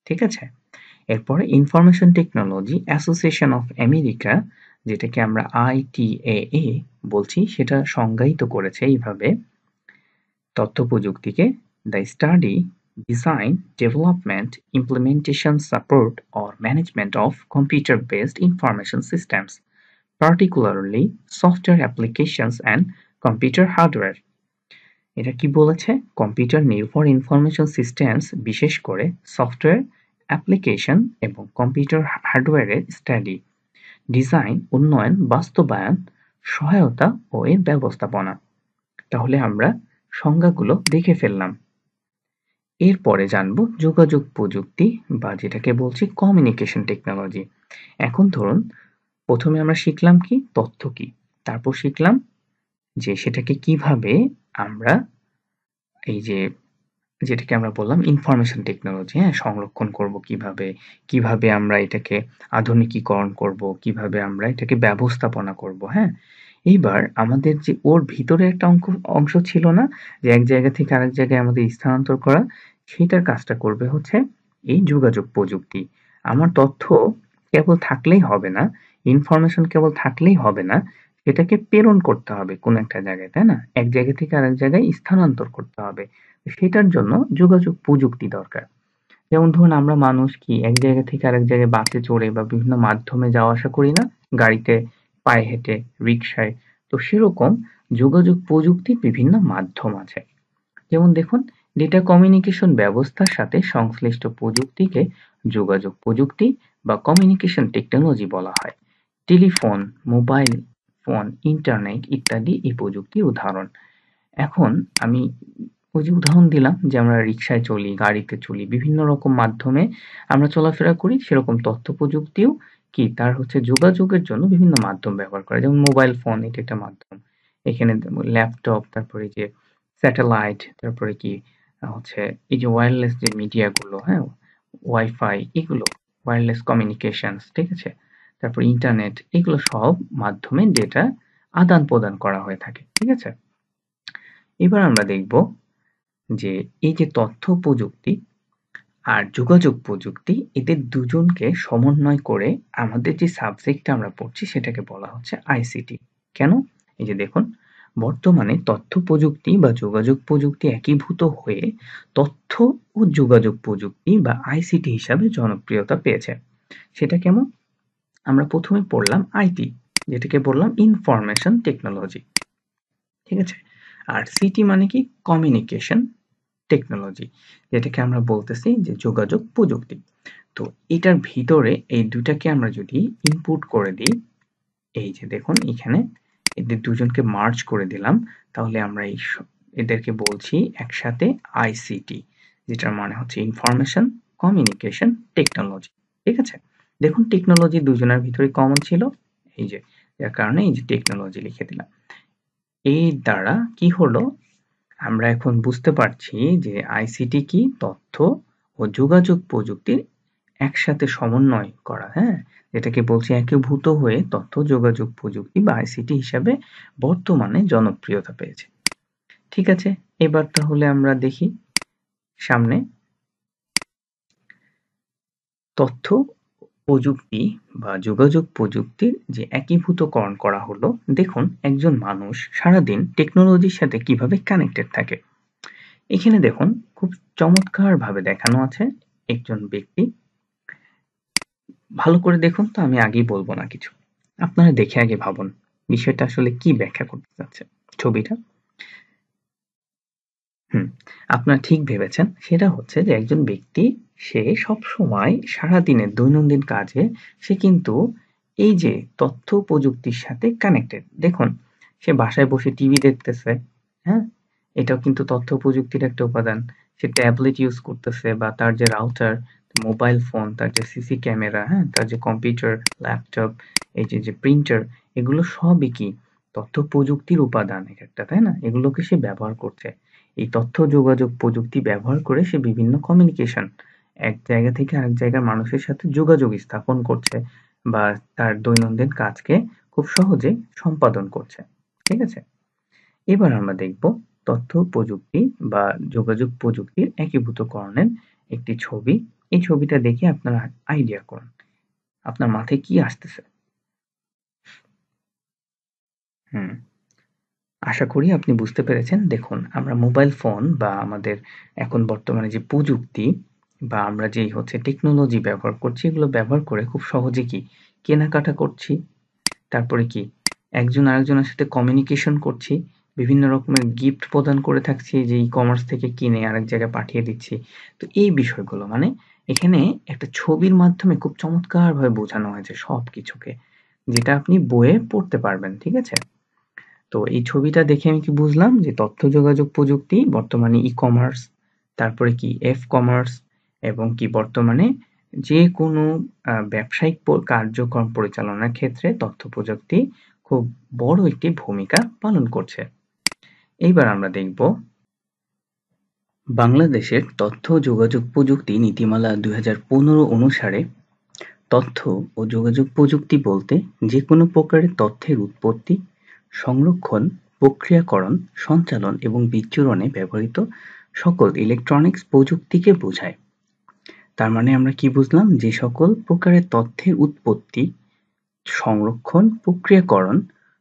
[SPEAKER 1] ঠিক আছে? এরপরে information technology association of America, যেটাকে আমরা ITAA বলছি, সেটা সংজ্ঞায়িত করেছে এইভাবে তথ্য প্রযুক্তিকে: the study, design, development, implementation, support or management of computer based information systems, particularly software applications and computer hardware। এটা কি বলেছে? কম্পিউটার নির্ভর ইনফরমেশন সিস্টেমস, বিশেষ করে সফটওয়্যার, অ্যাপ্লিকেশন এবং কম্পিউটার হার্ডওয়্যারের স্টাডি, ডিজাইন, উন্নয়ন, বাস্তবায়ন, সহায়তা ও এর ব্যবস্থাপনা। তাহলে আমরা সংজ্ঞাগুলো দেখে ফেললাম। এরপরে জানবো যোগাযোগ প্রযুক্তি বা যেটাকে বলছি কমিউনিকেশন টেকনোলজি। এখন ধরুন প্রথমে আমরা শিখলাম কি তথ্য কি, তারপর শিখলাম যে সেটাকে কিভাবে আমরা এই যে যেটাকে আমরা বললাম ইনফরমেশন টেকনোলজি, হ্যাঁ, সংরক্ষণ করব কিভাবে, কিভাবে আমরা এটাকে আধুনিকীকরণ করব, কিভাবে আমরা এটাকে ব্যবস্থাপনা করব, হ্যাঁ। এইবার আমাদের যে ওর ভিতরে একটা অংশ ছিল না, যে এক জায়গা থেকে আরেক জায়গায় আমাদের স্থানান্তর করা, সেটার কাজটা করবে হচ্ছে এই যোগাযোগ প্রযুক্তি। আমার তথ্য কেবল থাকলেই হবে না, ইনফরমেশন কেবল থাকলেই হবে না, সেটাকে প্রেরণ করতে হবে কোন একটা জায়গায়, তাই না? এক জায়গা থেকে আরেক জায়গায় স্থানান্তর করতে হবে, সেটার জন্য যোগাযোগ প্রযুক্তি দরকার। যেমন ধরুন আমরা মানুষ কি এক জায়গা থেকে আরেক জায়গায় বাসে চড়ে বা বিভিন্ন মাধ্যমে যাওয়া আসা করি না, গাড়িতে, পায়ে হেঁটে, রিক্সায়। তো সেরকম যোগাযোগ প্রযুক্তির বিভিন্ন মাধ্যম আছে। যেমন দেখুন ডেটা কমিউনিকেশন ব্যবস্থার সাথে সংশ্লিষ্ট প্রযুক্তিকে যোগাযোগ প্রযুক্তি বা কমিউনিকেশন টেকনোলজি বলা হয়। টেলিফোন, মোবাইল ফোন, ইন্টারনেট ইত্যাদি এই প্রযুক্তির উদাহরণ। এখন আমি ওই যে উদাহরণ দিলাম যে আমরা রিক্সায় চলি, গাড়িতে চলি, বিভিন্ন রকম মাধ্যমে আমরা চলাফেরা করি, সেরকম তথ্য প্রযুক্তিও কি তার হচ্ছে যোগাযোগের জন্য বিভিন্ন মাধ্যম ব্যবহার করে। যেমন মোবাইল ফোন, এটা একটা মাধ্যম। এখানে ল্যাপটপ, তারপরে যে স্যাটেলাইট, তারপরে কি হচ্ছে এই যে ওয়্যারলেস যে মিডিয়া গুলো, হ্যাঁ, ওয়াইফাই, এগুলো ওয়্যারলেস কমিউনিকেশনস, ঠিক আছে? তারপর ইন্টারনেট, এগুলো সব মাধ্যমে ডেটা আদান প্রদান করা হয়ে থাকে। ঠিক আছে? এবার আমরা দেখব যে এই যে তথ্য প্রযুক্তি আর যোগাযোগ প্রযুক্তি, এদের দুজনকে সমন্বয় করে আমাদের যে সাবজেক্টটা আমরা পড়ছি সেটাকে বলা হচ্ছে আইসিটি। কেন? এই যে দেখুন, বর্তমানে তথ্য প্রযুক্তি বা যোগাযোগ প্রযুক্তি একীভূত হয়ে তথ্য ও যোগাযোগ প্রযুক্তি বা আইসিটি হিসাবে জনপ্রিয়তা পেয়েছে। সেটা কেমন? আমরা প্রথমে পড়লাম আইটি, যেটাকে বললাম ইনফরমেশন টেকনোলজি। ঠিক আছে? আর সিটি মানে কি? কমিউনিকেশন টেকনোলজি, যেটাকে আমরা বলতেছি যে যোগাযোগ প্রযুক্তি। তো এটার ভিতরে এই দুটাকে আমরা যদি ইনপুট করে দিই, এই যে দেখুন এখানে এদের দুজনকে মার্জ করে দিলাম, তাহলে আমরা এদেরকে বলছি একসাথে আইসিটি, যেটার মানে হচ্ছে ইনফরমেশন কমিউনিকেশন টেকনোলজি। ঠিক আছে? দেখুন টেকনোলজি দুজনের ভিতরে কমন ছিল, এই যে যার কারণে এই যে টেকনোলজি লিখে দিলাম। এই দ্বারা কি হলো, আমরা এখন বুঝতে পারছি যে আইসিটি কি? তথ্য ও যোগাযোগ প্রযুক্তির একসাথে সমন্বয় করা, হ্যাঁ, যেটাকে বলছি একীভূত হয়ে তথ্য যোগাযোগ প্রযুক্তি বা আইসিটি হিসাবে বর্তমানে জনপ্রিয়তা পেয়েছে। ঠিক আছে, এবার তাহলে আমরা দেখি সামনে তথ্য প্রযুক্তি বা যোগাযোগ প্রযুক্তির যে একীভূতকরণ করা হলো। দেখুন একজন মানুষ সারাদিন টেকনোলজির সাথে কিভাবে কানেক্টেড থাকে। এখানে দেখুন খুব চমৎকারভাবে দেখানো আছে একজন ব্যক্তি। ভালো করে দেখুন তো, আমি আগেই বলবো না কিছু, আপনারা দেখে আগে ভাবুন বিষয়টা আসলে কি ব্যাখ্যা করতে চাচ্ছে ছবিটা। আপনারা ঠিক ভেবেছেন, সেটা হচ্ছে যে একজন ব্যক্তি, সে সবসময় সারাদিনের দৈনন্দিন কাজে সে কিন্তু এই যে তথ্য প্রযুক্তির সাথে কানেক্টেড। দেখুন সে বাসায় বসে টিভি দেখতেছে, হ্যাঁ, এটাও কিন্তু তথ্য প্রযুক্তির একটা উপাদান। সে ট্যাবলেট ইউজ করতেছে বা তার যে রাউটার, মোবাইল ফোন, তার যে সিসি ক্যামেরা, হ্যাঁ, তার যে কম্পিউটার, ল্যাপটপ, এই যে প্রিন্টার, এগুলো সবই কি তথ্য প্রযুক্তির উপাদান এক একটা, তাই না? এগুলোকে সে ব্যবহার করছে। এই তথ্য যোগাযোগ প্রযুক্তি ব্যবহার করে সে বিভিন্ন কমিউনিকেশন, এক জায়গা থেকে আরেক জায়গার মানুষের সাথে যোগাযোগ স্থাপন করছে বা তার দৈনন্দিন কাজকে খুব সহজে সম্পাদন করছে। ঠিক আছে? এবার আমরা দেখব তথ্য প্রযুক্তি বা যোগাযোগ প্রযুক্তির একীভূতকরণের একটি ছবি। এই ছবিটা দেখে আপনারা আইডিয়া করুন, আপনার মাথায় কি আসতেছে। হুম, আশা করি আপনি বুঝতে পেরেছেন। দেখুন আমরা মোবাইল ফোন বা আমাদের এখন বর্তমানে যে প্রযুক্তি বা আমরা যেই হচ্ছে টেকনোলজি ব্যবহার করছি, এগুলো ব্যবহার করে খুব সহজে কি কেনাকাটা করছি, তারপরে কি একজন আরেকজনের সাথে কমিউনিকেশন করছি, বিভিন্ন রকমের গিফট প্রদান করে থাকছি, যে ই-কমার্স থেকে কিনে আরেক জায়গায় পাঠিয়ে দিচ্ছি। তো এই বিষয়গুলো মানে এখানে একটা ছবির মাধ্যমে খুব চমৎকারভাবে বোঝানো হয়েছে সবকিছুকে, যেটা আপনি বইয়ে পড়তে পারবেন। ঠিক আছে? তো এই ছবিটা দেখে আমি কি বুঝলাম, যে তথ্য যোগাযোগ প্রযুক্তি বর্তমানে ই-কমার্স, তারপরে কি এফ-কমার্স, এবং কি বর্তমানে যে কোনো ব্যবসায়িক কার্যক্রম পরিচালনার ক্ষেত্রে তথ্য প্রযুক্তি খুব বড় একটি ভূমিকা পালন করছে। এইবার আমরা দেখব বাংলাদেশের তথ্য যোগাযোগ প্রযুক্তি নীতিমালা ২০১৫ অনুসারে তথ্য ও যোগাযোগ প্রযুক্তি বলতে যে কোনো প্রকারের তথ্যের উৎপত্তি, সংরক্ষণ, প্রক্রিয়াকরণ, সঞ্চালন এবং বিচ্ছুরণে ব্যবহৃত সকল ইলেকট্রনিক্স প্রযুক্তিকে বোঝায়। তার মানে আমরা কি বুঝলাম, যে সকল প্রকারের তথ্যের উৎপত্তি, সংরক্ষণ, প্রক্রিয়াকরণ,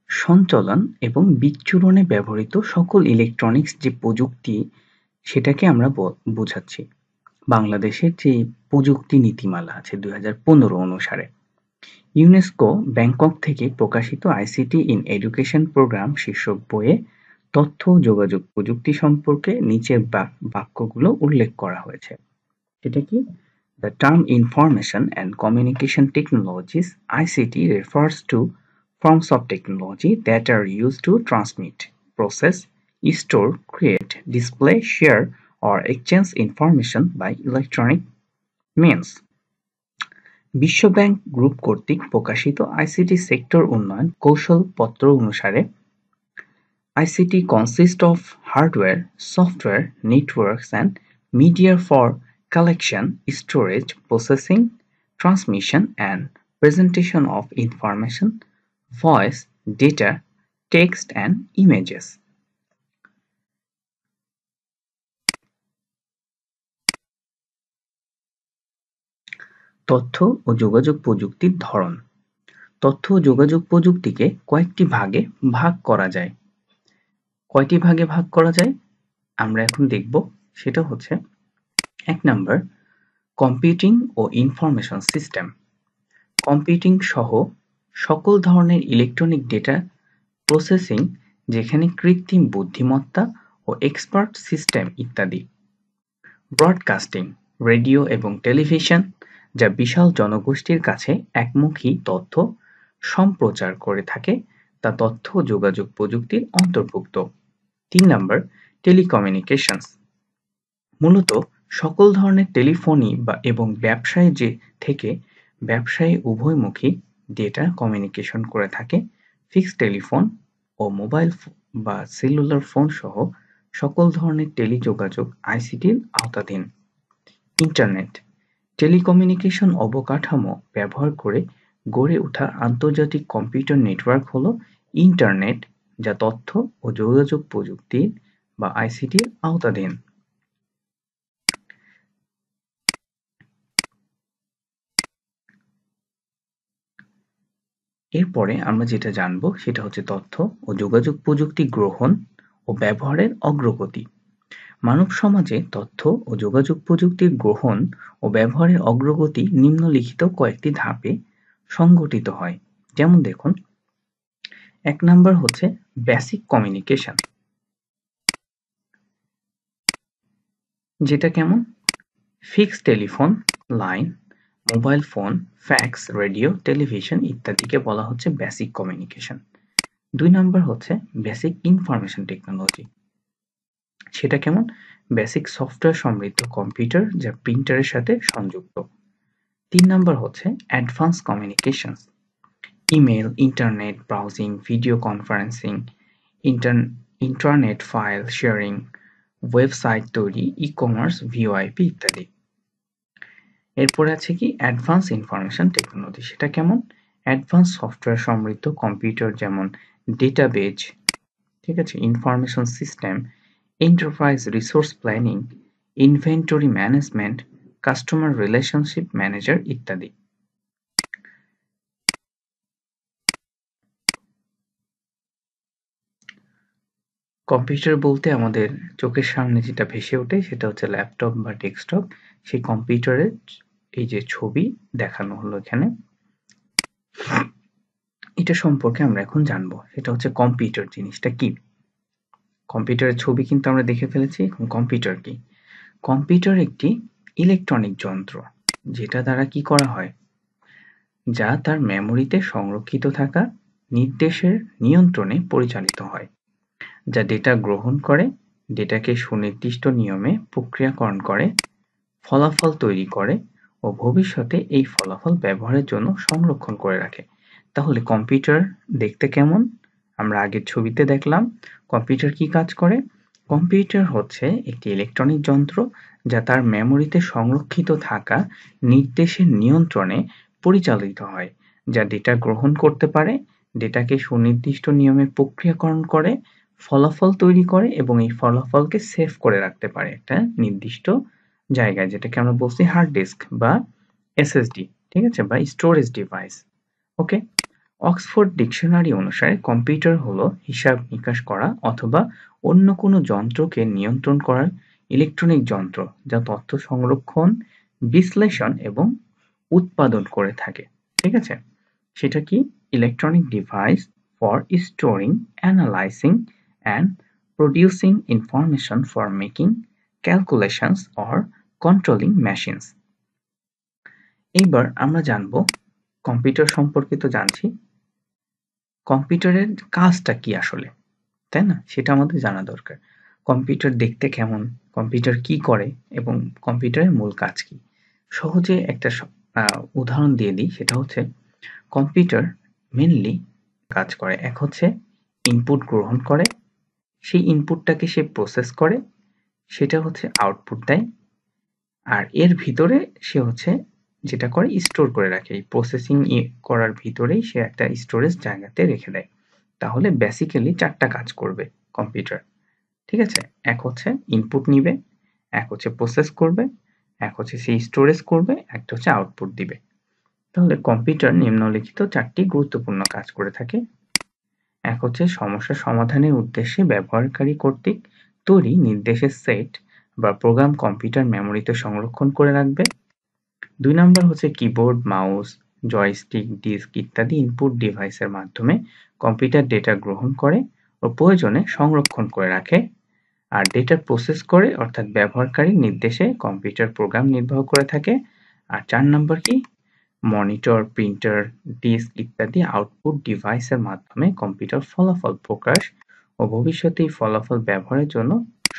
[SPEAKER 1] সঞ্চালন এবং বিচ্ছুরণে ব্যবহৃত সকল ইলেকট্রনিক্স যে প্রযুক্তি, সেটাকে আমরা বোঝাচ্ছি বাংলাদেশের যে প্রযুক্তি নীতিমালা আছে ২০১৫ অনুসারে। ইউনেস্কো ব্যাংকক থেকে প্রকাশিত আইসিটি ইন এডুকেশন প্রোগ্রাম শীর্ষক বইয়ে তথ্য ও যোগাযোগ প্রযুক্তি সম্পর্কে নিচের বাক্যগুলো উল্লেখ করা হয়েছে। এটা কি? The term Information and Communication Technologies (ICT) refers to forms of technology that are used to transmit, process, store, create, display, share, or exchange information by electronic means. বিশ্ব ব্যাংক গ্রুপ কর্তৃক প্রকাশিত আইসিটি সেক্টর উন্নয়ন কৌশলপত্র অনুসারে ICT consists of hardware, software, networks, and media for collection, storage, processing, transmission, and presentation of information, voice, data, text and images. তথ্য ও যোগাযোগ প্রযুক্তির ধরন। তথ্য ও যোগাযোগ প্রযুক্তিকে কয়েকটি ভাগে ভাগ করা যায়। কয়টি ভাগে ভাগ করা যায় আমরা এখন দেখব। সেটা হচ্ছে 1 নাম্বার কম্পিউটিং ও ইনফরমেশন সিস্টেম। কম্পিউটিং সহ সকল ধরনের ইলেকট্রনিক ডেটা প্রসেসিং, যেখানে কৃত্রিম বুদ্ধিমত্তা ও এক্সপার্ট সিস্টেম ইত্যাদি। ব্রডকাস্টিং, রেডিও এবং টেলিভিশন, যা বিশাল জনগোষ্ঠীর কাছে একমুখী তথ্য সম্প্রচার করে থাকে, তা তথ্য ও যোগাযোগ প্রযুক্তির অন্তর্ভুক্ত। 3 নাম্বার টেলিকমিউনিকেশনস। মূলত সকল ধরনের টেলিফোনি এবং ব্যবসায় থেকে ব্যবসায়ী উভয়মুখী ডেটা কমিউনিকেশন করে থাকে। ফিক্সড টেলিফোন ও মোবাইল বা সেলুলার ফোন সহ সকল ধরনের টেলিযোগাযোগ আইসিটির আওতাধীন। ইন্টারনেট, টেলিকমিউনিকেশন অবকাঠামো ব্যবহার করে গড়ে ওঠা আন্তর্জাতিক কম্পিউটার নেটওয়ার্ক হলো ইন্টারনেট, যা তথ্য ও যোগাযোগ প্রযুক্তির বা আইসিটির আওতাধীন। এরপরে আমরা যেটা জানবো সেটা হচ্ছে তথ্য ও যোগাযোগ প্রযুক্তি গ্রহণ ও ব্যবহারের অগ্রগতি। মানব সমাজে তথ্য ও যোগাযোগ প্রযুক্তির গ্রহণ ও ব্যবহারের অগ্রগতি নিম্নলিখিত কয়েকটি ধাপে সংঘটিত হয়। যেমন দেখুন, 1 নাম্বার হচ্ছে বেসিক কমিউনিকেশন। যেটা কেমন? Fixed telephone line, mobile phone, fax, radio, television ইত্যাদিকে বলা হচ্ছে বেসিক কমিউনিকেশন। 2 নাম্বার হচ্ছে বেসিক ইনফরমেশন টেকনোলজি। সেটা কেমন? বেসিক সফটওয়্যার সমৃদ্ধ কম্পিউটার যা প্রিন্টারের সাথে সংযুক্ত। 3 নাম্বার হচ্ছে advance communications. Email, internet browsing, video conferencing, internet file sharing, website তৈরি, ই-কমার্স, ভিওআইপি ইত্যাদি। এরপরে আছে কি অ্যাডভান্স ইনফরমেশন টেকনোলজি। সেটা কেমন? অ্যাডভান্স সফটওয়্যার সমৃদ্ধ কম্পিউটার যেমন ডেটাবেজ, ঠিক আছে, information system, enterprise resource planning, inventory management, customer relationship manager ইত্যাদি। কম্পিউটার বলতে আমাদের চোখের সামনে যেটা ভেসে ওঠে সেটা হচ্ছে ল্যাপটপ বা ডেস্কটপ। সেই কম্পিউটারের এই যে ছবি দেখানো হলো এখানে, এটা সম্পর্কে আমরা এখন জানবো। সেটা হচ্ছে কম্পিউটার জিনিসটা কি। কম্পিউটারের ছবি কিন্তু আমরা দেখে ফেলেছি। এখন কম্পিউটার কি? কম্পিউটার একটি ইলেকট্রনিক যন্ত্র, যেটা দ্বারা কি করা হয়, যা তার মেমোরিতে সংরক্ষিত থাকা নির্দেশের নিয়ন্ত্রণে পরিচালিত হয়, যা ডেটা গ্রহণ করে, ডেটাকে সুনির্দিষ্ট নিয়মে প্রক্রিয়াকরণ করে, ফলাফল তৈরি করে ও ভবিষ্যতে এই ফলাফল ব্যবহারের জন্য সংরক্ষণ করে রাখে। তাহলে কম্পিউটার দেখতে কেমন? আমরা আগের ছবিতে দেখলাম। কম্পিউটার কি কাজ করে? কম্পিউটার হচ্ছে একটি ইলেকট্রনিক যন্ত্র যা তার মেমোরিতে সংরক্ষিত থাকা নির্দেশের নিয়ন্ত্রণে পরিচালিত হয়, যা ডেটা গ্রহণ করতে পারে, ডেটাকে সুনির্দিষ্ট নিয়মে প্রক্রিয়াকরণ করে, ফলাফল তৈরি করে এবং এই ফলাফলকে সেভ করে রাখতে পারে একটা নির্দিষ্ট জায়গায়, যেটাকে আমরা বলছি হার্ড ডিস্ক বা এসএসডি, ঠিক আছে, বা স্টোরেজ ডিভাইস। ওকে। অক্সফোর্ড ডিকশনারি অনুসারে কম্পিউটার হলো হিসাব নিকাশ করা অথবা অন্য কোনো যন্ত্রকে নিয়ন্ত্রণ করার ইলেকট্রনিক যন্ত্র, যা তথ্য সংরক্ষণ, বিশ্লেষণ এবং উৎপাদন করে থাকে। ঠিক আছে, সেটা কি? Electronic device for storing, analysing and producing information for making calculations or controlling machines. এইবার আমরা জানব কম্পিউটার সম্পর্কে তো জানছি, কম্পিউটারের কাজটা কি আসলে, তাই না? সেটা আমাদের জানা দরকার। কম্পিউটার দেখতে কেমন, কম্পিউটার কি করে এবং কম্পিউটারের মূল কাজ কি। সহজে একটা উদাহরণ দিয়ে দিই, সেটা হচ্ছে কম্পিউটার মেনলি কাজ করে। এক হচ্ছে ইনপুট গ্রহণ করে, সেই ইনপুটটাকে সে প্রসেস করে, সেটা হচ্ছে আউটপুট দেয়, আর এর ভিতরে সে হচ্ছে যেটা করে স্টোর করে রাখে। এই প্রসেসিং করার ভিতরেই সে একটা স্টোরেজ জায়গাতে রেখে দেয়। তাহলে বেসিক্যালি 4টা কাজ করবে কম্পিউটার, ঠিক আছে? এক হচ্ছে ইনপুট নিবে, এক হচ্ছে প্রসেস করবে, এক হচ্ছে সেই স্টোরেজ করবে, একটা হচ্ছে আউটপুট দিবে। তাহলে কম্পিউটার নিম্নলিখিত 4টি গুরুত্বপূর্ণ কাজ করে থাকে। এক হচ্ছে সমস্যা সমাধানের উদ্দেশ্যে ব্যবহারকারী কর্তৃক তৈরি নির্দেশের সেট বা প্রোগ্রাম কম্পিউটার মেমোরিতে সংরক্ষণ করে রাখবে। 2 নাম্বার হচ্ছে কিবোর্ড, মাউস, জয়স্টিক, ডিস্ক ইত্যাদি ইনপুট ডিভাইসের মাধ্যমে কম্পিউটার ডেটা গ্রহণ করে ও প্রয়োজনে সংরক্ষণ করে রাখে। আর ডেটা প্রসেস করে অর্থাৎ ব্যবহারকারীর নির্দেশে কম্পিউটার প্রোগ্রাম নির্বাহ করে থাকে। আর 4 নাম্বার কি, মনিটর, প্রিন্টার, ডিস্ক ইত্যাদি আউটপুট ডিভাইসের মাধ্যমে কম্পিউটার ফলাফল প্রকাশ ও ভবিষ্যতে এই ফলাফল ব্যবহারের জন্য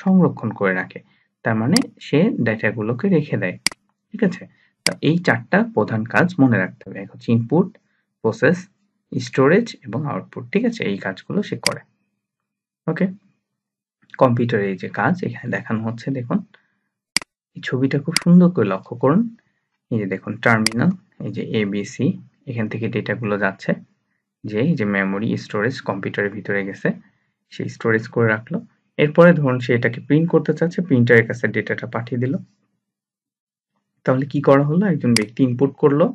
[SPEAKER 1] সংরক্ষণ করে রাখে। তার মানে সে ডেটাগুলোকে রেখে দেয়, ঠিক আছে? তো এই 4টা প্রধান কাজ মনে রাখতে হবে। এক হচ্ছে ইনপুট, প্রসেস, স্টোরেজ এবং আউটপুট, ঠিক আছে? এই কাজগুলো সে করে। ওকে, কম্পিউটারের এই যে কাজ এখানে দেখানো হচ্ছে, দেখুন এই ছবিটা খুব সুন্দর করে লক্ষ্য করুন। এই যে দেখুন টার্মিনাল, এই যে এবিসি, এখান থেকে ডেটাগুলো যাচ্ছে, যে এই যে মেমোরি স্টোরেজ কম্পিউটারের ভিতরে গেছে, সে স্টোরেজ করে রাখলো। এরপরে ধরুন সে এটাকে প্রিন্ট করতে চাচ্ছে, প্রিন্টারের কাছে ডেটাটা পাঠিয়ে দিল। তাহলে কি করা হলো, একজন ব্যক্তি ইনপুট করলো,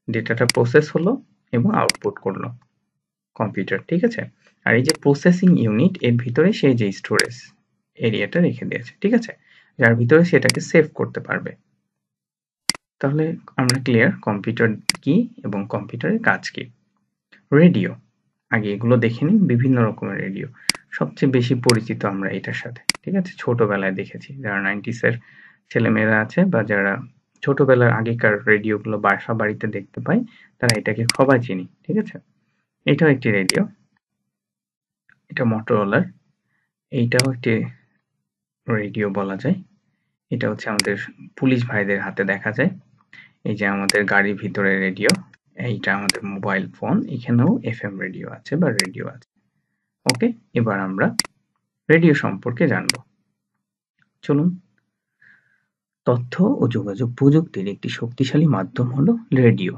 [SPEAKER 1] ডেটাটা প্রসেস হলো এবং আউটপুট করলো কম্পিউটার, ঠিক আছে? আর এই যে প্রসেসিং ইউনিট, এর ভিতরে সেই যে স্টোরেজ এরিয়াটা রেখে দিয়েছে, ঠিক আছে? যার ভিতরে সেটাকে সেভ করতে পারবে। তাহলে আমরা ক্লিয়ার কম্পিউটার কি এবং কম্পিউটারের কাজ কি। রেডিও, আগে এগুলো দেখে নিই। বিভিন্ন রকমের রেডিও, সবচেয়ে বেশি পরিচিত আমরা এটার সাথে, ঠিক আছে? ছোটবেলায় দেখেছি, যারা 90s-এর ছেলেমেয়েরা আছে বা যারা ছোটবেলার আগেকার রেডিওগুলো বাসা বাড়িতে দেখতে পাই, তারা এটাকে সবাই চিনি, ঠিক আছে? এটাও একটি রেডিও, এটা মটোরোলার। এইটাও একটি রেডিও বলা যায়। এটা হচ্ছে আমাদের পুলিশ ভাইদের হাতে দেখা যায়। এই যে আমাদের গাড়ির ভিতরে রেডিও, এইটা আমাদের মোবাইল ফোন, এখানেও এফএম রেডিও আছে বা রেডিও আছে। ওকে, এবার আমরা রেডিও সম্পর্কে জানব। চলুন। তথ্য ও যোগাযোগ প্রযুক্তির একটি শক্তিশালী মাধ্যম হলো রেডিও।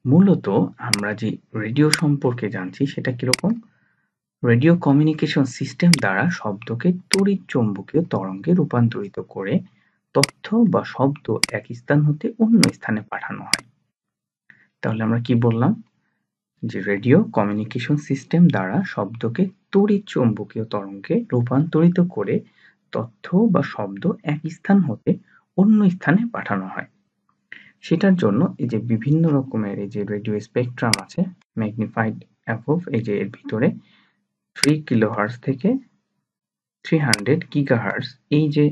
[SPEAKER 1] মূলত আমরা যে রেডিও সম্পর্কে জানছি সেটা কিরকম, রেডিও কমিউনিকেশন সিস্টেম দ্বারা শব্দকে তড়িৎ চৌম্বকীয় তরঙ্গে রূপান্তরিত করে তথ্য বা শব্দ এক স্থান হতে অন্য স্থানে পাঠানো হয়। তাহলে আমরা কি বললাম, যে রেডিও কমিউনিকেশন সিস্টেম দ্বারা শব্দকে তড়িৎ চৌম্বকীয় তরঙ্গে রূপান্তরিত করে তথ্য বা শব্দ এক স্থান হতে অন্য স্থানে পাঠানো হয়। সেটার জন্য এই যে বিভিন্ন রকমের এই যে রেডিও স্পেকট্রাম আছে, ম্যাগনিফাইড অ্যাবভ, এই যে এর ভিতরে 3 কিলোহার্টজ থেকে 300 গিগাহার্টজ, এই যে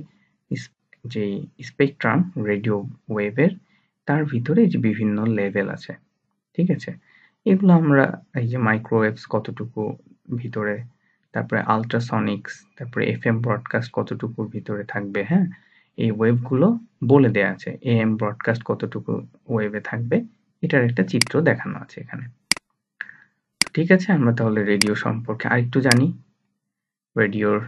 [SPEAKER 1] স্পেকট্রাম রেডিও ওয়েভের, তার ভিতরে যে বিভিন্ন লেভেল আছে, ঠিক আছে? এগুলো আমরা এই যে মাইক্রোওয়েভস কতটুকু ভিতরে, তারপরে আল্ট্রাসনিক্স, তারপরে এফএম ব্রডকাস্ট কতটুকুর ভিতরে থাকবে, হ্যাঁ, এই ওয়েভগুলো বলে দেয়া আছে। এএম ব্রডকাস্ট কতটুকু ওয়েভে থাকবে, এটার একটা চিত্র দেখানো আছে এখানে। ঠিক আছে, আমরা তাহলে রেডিও সম্পর্কে আরেকটু জানি। রেডিওর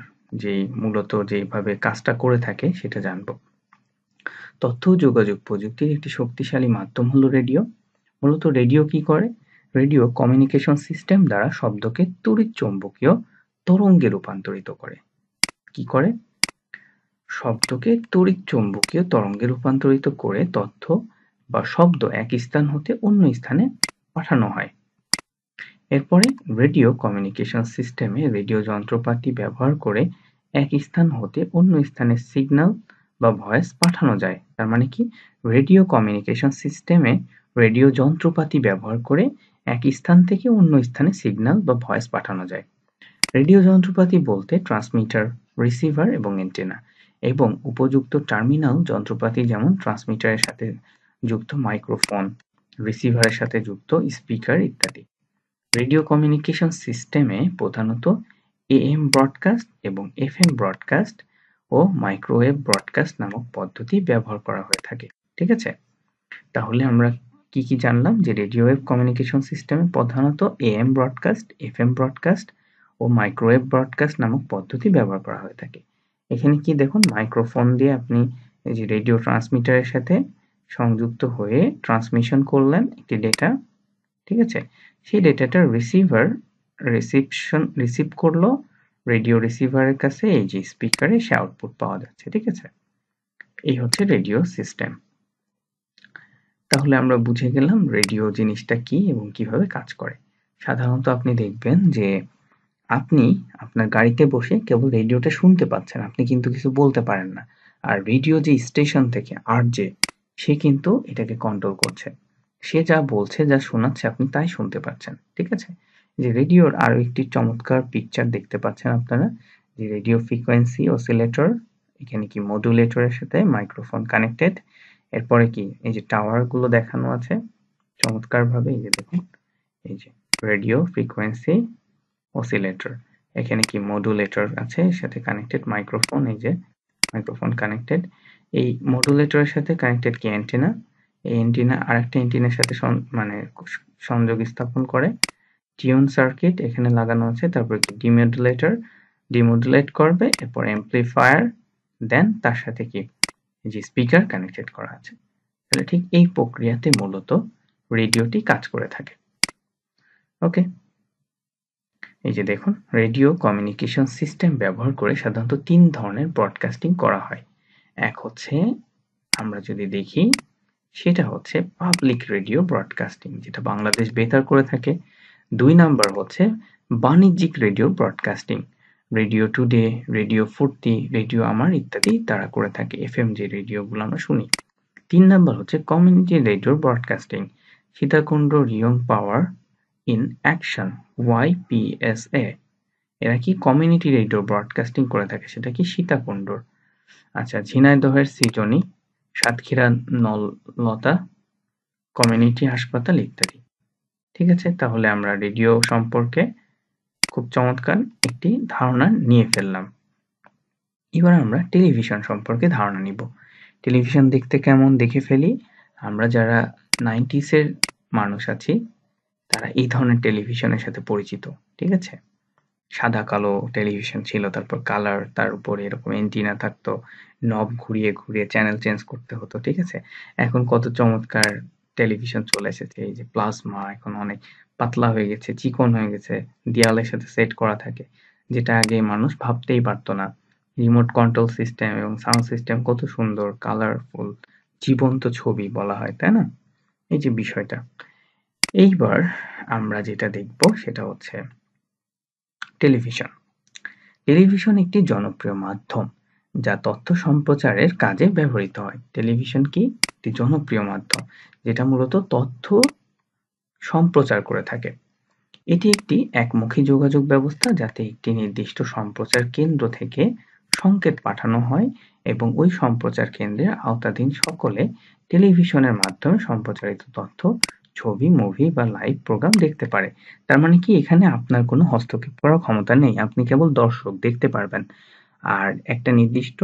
[SPEAKER 1] মূলত যেভাবে কাজটা করে থাকে সেটা জানবো। তথ্য ও যোগাযোগ প্রযুক্তির একটি শক্তিশালী মাধ্যম হলো রেডিও। মূলত রেডিও কি করে, রেডিও কমিউনিকেশন সিস্টেম দ্বারা শব্দকে তড়িৎ চৌম্বকীয় তরঙ্গে রূপান্তরিত করে। কি করে, শব্দকে তড়িৎ চৌম্বকীয় তরঙ্গে রূপান্তরিত করে তথ্য বা শব্দ এক স্থান হতে অন্য স্থানে পাঠানো হয়। এরপরে রেডিও কমিউনিকেশন সিস্টেমে রেডিও যন্ত্রপাতি ব্যবহার করে এক স্থান হতে অন্য স্থানে সিগন্যাল বা ভয়েস পাঠানো যায়। তার মানে কি, রেডিও কমিউনিকেশন সিস্টেমে রেডিও যন্ত্রপাতি ব্যবহার করে এক স্থান থেকে অন্য স্থানে সিগন্যাল বা ভয়েস পাঠানো যায়। রেডিও যন্ত্রপাতি বলতে ট্রান্সমিটার, রিসিভার এবং অ্যান্টেনা এবং উপযুক্ত টার্মিনাল যন্ত্রপাতি, যেমন ট্রান্সমিটারের সাথে যুক্ত মাইক্রোফোন, রিসিভারের সাথে যুক্ত স্পিকার ইত্যাদি। রেডিও কমিউনিকেশন সিস্টেমে প্রধানত এএম ব্রডকাস্ট এবং এফএম ব্রডকাস্ট ও মাইক্রোওয়েভ ব্রডকাস্ট নামক পদ্ধতি ব্যবহার করা হয়ে থাকে, ঠিক আছে? তাহলে আমরা কি কি জানলাম, যে রেডিও ওয়েভ কমিউনিকেশন সিস্টেমে প্রধানত এএম ব্রডকাস্ট, এফএম ব্রডকাস্ট ও মাইক্রোওয়েভ ব্রডকাস্ট নামক পদ্ধতি ব্যবহার করা হয়ে থাকে। এখানে কি দেখুন, মাইক্রোফোন দিয়ে আপনি এই যে রেডিও ট্রান্সমিটারের সাথে সংযুক্ত হয়ে ট্রান্সমিশন করলেন একটি ডেটা, ঠিক আছে? সেই ডেটাটা রিসিভার রিসিভ করলো রেডিও রিসিভারের কাছে, এই যে স্পিকারে সে আউটপুট পাওয়া যাচ্ছে। ঠিক আছে, এই হচ্ছে রেডিও সিস্টেম। তাহলে আমরা বুঝে গেলাম রেডিও জিনিসটা কি এবং কিভাবে কাজ করে। সাধারণত আপনি দেখবেন যে আপনি আপনার গাড়িতে বসে কেবল রেডিওটা শুনতে পাচ্ছেন, আপনি কিন্তু কিছু বলতে পারেন না। আর রেডিও যে স্টেশন থেকে আরজে, সে কিন্তু এটাকে কন্ট্রোল করছে, সে যা বলছে, যা শোনাচ্ছে আপনি তাই শুনতে পাচ্ছেন। ঠিক আছে, যে রেডিওর আরো একটি চমৎকার পিকচার দেখতে পাচ্ছেন আপনারা, যে রেডিও ফ্রিকোয়েন্সি অসিলেটর, এখানে কি মডুলেটরের সাথে মাইক্রোফোন কানেক্টেড। এরপরে কি এই যে টাওয়ার গুলো দেখানো আছে চমৎকার ভাবে, এই যে দেখুন, এই যে রেডিও ফ্রিকোয়েন্সি অসিলেটর, এখানে কি মডুলেটর আছে সাথে কানেক্টেড মাইক্রোফোন, এই যে মাইক্রোফোন কানেক্টেড। এই মডুলেটরের সাথে কানেক্টেড কি অ্যান্টেনা, এই অ্যান্টেনা আরেকটা অ্যান্টেনার সাথে মানে সংযোগ স্থাপন করে। টিউন সার্কিট এখানে লাগানো আছে, তারপর কি ডিমডুলেটর ডিমডুলেট করবে, এরপর অ্যাম্প্লিফায়ার, দেন তার সাথে কি এই যে স্পিকার কানেক্টেড করা আছে। তাহলে ঠিক এই প্রক্রিয়াতে মূলত রেডিওটি কাজ করে থাকে। ওকে, এই যে দেখুন, রেডিও কমিউনিকেশন সিস্টেম ব্যবহার করে সাধারণত 3 ধরনের ব্রডকাস্টিং করা হয়। এক হচ্ছে, আমরা যদি দেখি, সেটা হচ্ছে পাবলিক রেডিও ব্রডকাস্টিং, যেটা বাংলাদেশ বেতার করে থাকে। 2 নাম্বার হচ্ছে বাণিজ্যিক radio broadcasting, radio today, radio ফুর্তি, রেডিও আমার ইত্যাদি তারা করে থাকে, এফএম যে রেডিওগুলো আমরা শুনি। 3 নাম্বার হচ্ছে কমিউনিটি রেডিও ব্রডকাস্টিং, সীতাকুণ্ড রিয়ং পাওয়ার ইন অ্যাকশন, YPSA, এরা কি কমিউনিটি রেডিও ব্রডকাস্টিং করে থাকে, সেটা কি সীতাকুণ্ডর। আচ্ছা, ঝিনাইদহের সৃজনী, সাতক্ষীরা নলতা কমিউনিটি হাসপাতাল ইত্যাদি। ঠিক আছে, তাহলে আমরা রেডিও সম্পর্কে খুব চমৎকার একটি ধারণা নিয়ে ফেললাম। এবার আমরা টেলিভিশন সম্পর্কে ধারণা নিব। টেলিভিশন দেখতে কেমন দেখে ফেলি। আমরা যারা 90s এর মানুষ আছি, তারা এই ধরনের টেলিভিশনের সাথে পরিচিত। ঠিক আছে, সাদা কালো টেলিভিশন ছিল, তারপর কালার, তার উপরে এরকম এন্টিনা থাকতো, নব ঘুরিয়ে ঘুরিয়ে চ্যানেল চেঞ্জ করতে হতো। ঠিক আছে, এখন কত চমৎকার টেলিভিশন চলে এসেছে, এই যে প্লাজমা, এখন অনেক পাতলা হয়ে গেছে, চিকন হয়ে গেছে, দেয়ালের সাথে সেট করা থাকে, যেটা আগে মানুষ ভাবতেই পারতো না। রিমোট কন্ট্রোল সিস্টেম এবং সাউন্ড সিস্টেম কত সুন্দর, কালারফুল, জীবন্ত ছবি বলা হয়, তাই না? এই যে বিষয়টা। এইবার আমরা যেটা দেখব সেটা হচ্ছে টেলিভিশন। টেলিভিশন একটি জনপ্রিয় মাধ্যম যা তথ্য সম্প্রচারের কাজে ব্যবহৃত হয়। টেলিভিশন কি একটি জনপ্রিয় মাধ্যম যেটা মূলত তথ্য সম্প্রচার করে থাকে। এটি একটি একমুখী যোগাযোগ ব্যবস্থা, যাতে একটি নির্দিষ্ট সম্প্রচার কেন্দ্র থেকে সংকেত পাঠানো হয় এবং ওই সম্প্রচার কেন্দ্রের আওতাধীন সকলে টেলিভিশনের মাধ্যমে সম্প্রচারিত তথ্য, ছবি, মুভি বা লাইভ প্রোগ্রাম দেখতে পারে। তার মানে কি, এখানে আপনার কোনো হস্তক্ষেপ করার ক্ষমতা নেই, আপনি কেবল দর্শক দেখতে পারবেন। আর একটা নির্দিষ্ট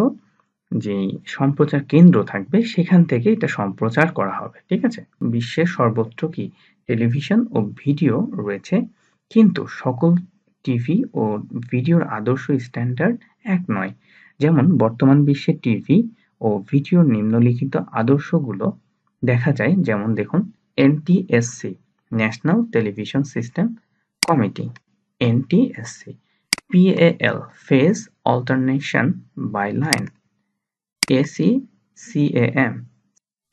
[SPEAKER 1] যে সম্প্রচার কেন্দ্র থাকবে, সেখান থেকে এটা সম্প্রচার করা হবে। ঠিক আছে, বিশ্বের সর্বত্র কি টেলিভিশন ও ভিডিও রয়েছে, কিন্তু সকল টিভি ও ভিডিওর আদর্শ স্ট্যান্ডার্ড এক নয়। যেমন বর্তমান বিশ্বে টিভি ও ভিডিওর নিম্নলিখিত আদর্শগুলো দেখা যায়, যেমন দেখুন, NTSC, national television system committee, NTSC, PAL, phase alternation by line, ACCAM,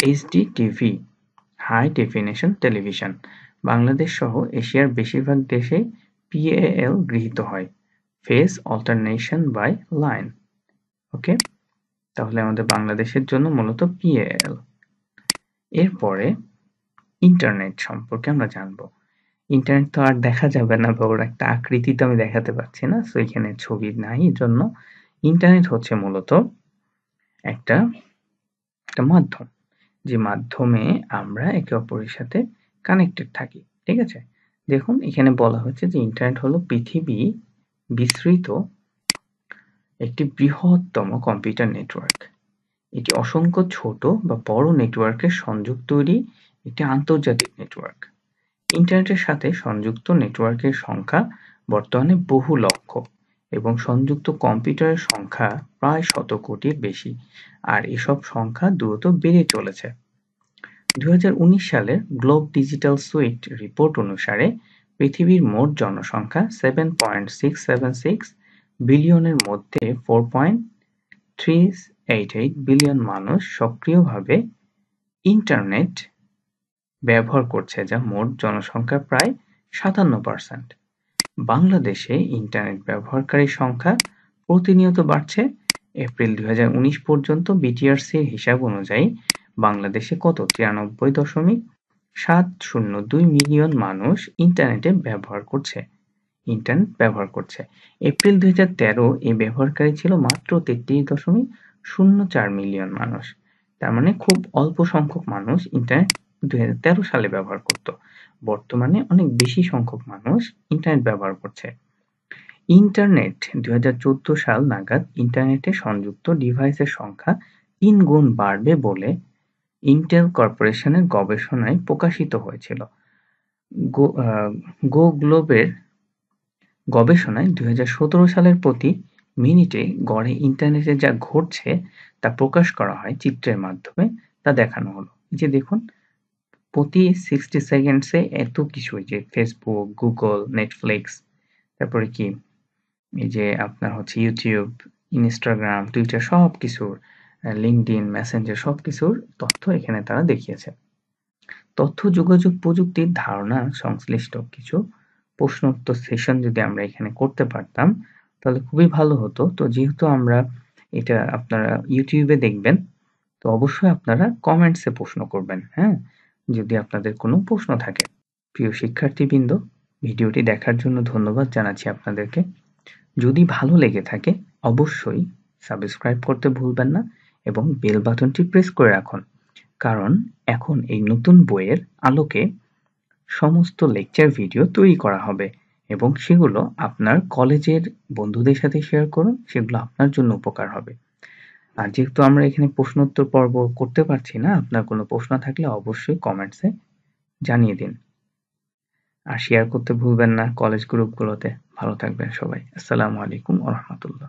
[SPEAKER 1] HDTV, high definition television. Bangladesh সহ এশিয়ার বেশিরভাগ দেশে PAL গৃহীত হয়, phase alternation by line. Okay, তাহলে আমাদের বাংলাদেশের জন্য মূলত PAL। এরপরে ইন্টারনেট সম্পর্কে আমরা জানবো। ইন্টারনেট তো আর দেখা যাবে না, বা ওর একটা আকৃতি তো আমি দেখাতে পারছি না, সো এখানে ছবি নাই, এর জন্য ইন্টারনেট হচ্ছে মূলত একটা মাধ্যম, যে মাধ্যমে আমরা একে অপরের সাথে কানেক্টেড থাকি। ঠিক আছে, দেখুন এখানে বলা হচ্ছে যে ইন্টারনেট হলো পৃথিবী বিস্তৃত একটি বৃহত্তম কম্পিউটার নেটওয়ার্ক। এটি অসংখ্য ছোট বা বড় নেটওয়ার্কের সংযোগ তৈরি একটি আন্তর্জাতিক নেটওয়ার্ক। ইন্টারনেটের সাথে সংযুক্ত নেটওয়ার্কের সংখ্যা বর্তমানে বহু লক্ষ এবং সংযুক্ত কম্পিউটারের সংখ্যা প্রায় 100 কোটির বেশি, আর এসব সংখ্যা দ্রুত বেড়ে চলেছে। 2019 সালের গ্লোব ডিজিটাল সুইট রিপোর্ট অনুসারে পৃথিবীর মোট জনসংখ্যা 7.676 বিলিয়নের মধ্যে 4.388 বিলিয়ন মানুষ সক্রিয়ভাবে ইন্টারনেট ব্যবহার করছে, যা মোট জনসংখ্যার প্রায় 57%। বাংলাদেশে ইন্টারনেট ব্যবহারকারীর সংখ্যা প্রতিনিয়ত বাড়ছে। এপ্রিল 2019 পর্যন্ত বিটিআরসির হিসাব অনুযায়ী বাংলাদেশে 93.702 মিলিয়ন মানুষ ইন্টারনেট ব্যবহার করছে। এপ্রিল 2013 এই ব্যবহারকারী ছিল মাত্র 33.04 মিলিয়ন মানুষ। তার মানে খুব অল্প সংখ্যক মানুষ ইন্টারনেট 2013 সালে ব্যবহার করত। বর্তমানে অনেক বেশি সংখ্যক মানুষ ইন্টারনেট ব্যবহার করছে। ইন্টারনেট 2014 সাল নাগাদ ইন্টারনেটে সংযুক্ত ডিভাইসের সংখ্যা 3 গুণ বাড়বে বলে ইন্টেল কর্পোরেশনের গবেষণায় প্রকাশিত হয়েছিল। গো গ্লোবের গবেষণায় 2017 সালের প্রতি মিনিটে গড়ে ইন্টারনেটে যা ঘটছে তা প্রকাশ করা হয় চিত্রের মাধ্যমে, তা দেখানো হলো। এই যে দেখুন, প্রতি 60 সেকেন্ডসে এত কিছু, যে ফেসবুক, গুগল, নেটফ্লিক্স, তারপরে কি এই যে আপনার হচ্ছে ইউটিউব, ইনস্টাগ্রাম, টুইটার, সব কিছুর, লিঙ্কডইন, মেসেঞ্জার, সব কিছুর তথ্য এখানে তারা দেখিয়েছে। তথ্য যোগাযোগ প্রযুক্তির ধারণা সংশ্লিষ্ট কিছু প্রশ্নোত্তর সেশন যদি আমরা এখানে করতে পারতাম তাহলে খুবই ভালো হতো। তো যেহেতু আমরা এটা আপনারা ইউটিউবে দেখবেন, তো অবশ্যই আপনারা কমেন্টসে প্রশ্ন করবেন, হ্যাঁ, যদি আপনাদের কোনো প্রশ্ন থাকে। প্রিয় শিক্ষার্থীবৃন্দ, ভিডিওটি দেখার জন্য ধন্যবাদ জানাচ্ছি আপনাদেরকে। যদি ভালো লেগে থাকে অবশ্যই সাবস্ক্রাইব করতে ভুলবেন না এবং বেল বাটনটি প্রেস করে রাখুন, কারণ এখন এই নতুন বইয়ের আলোকে সমস্ত লেকচার ভিডিও তৈরি করা হবে এবং সেগুলো আপনার কলেজের বন্ধুদের সাথে শেয়ার করুন, সেগুলো আপনার জন্য উপকার হবে। আর যেহেতু আমরা এখানে প্রশ্নোত্তর পর্ব করতে পারছি না, আপনার কোনো প্রশ্ন থাকলে অবশ্যই কমেন্টসে জানিয়ে দিন। আর শেয়ার করতে ভুলবেন না কলেজ গ্রুপগুলোতে। ভালো থাকবেন সবাই। আসসালামু আলাইকুম ওয়া রাহমাতুল্লাহ।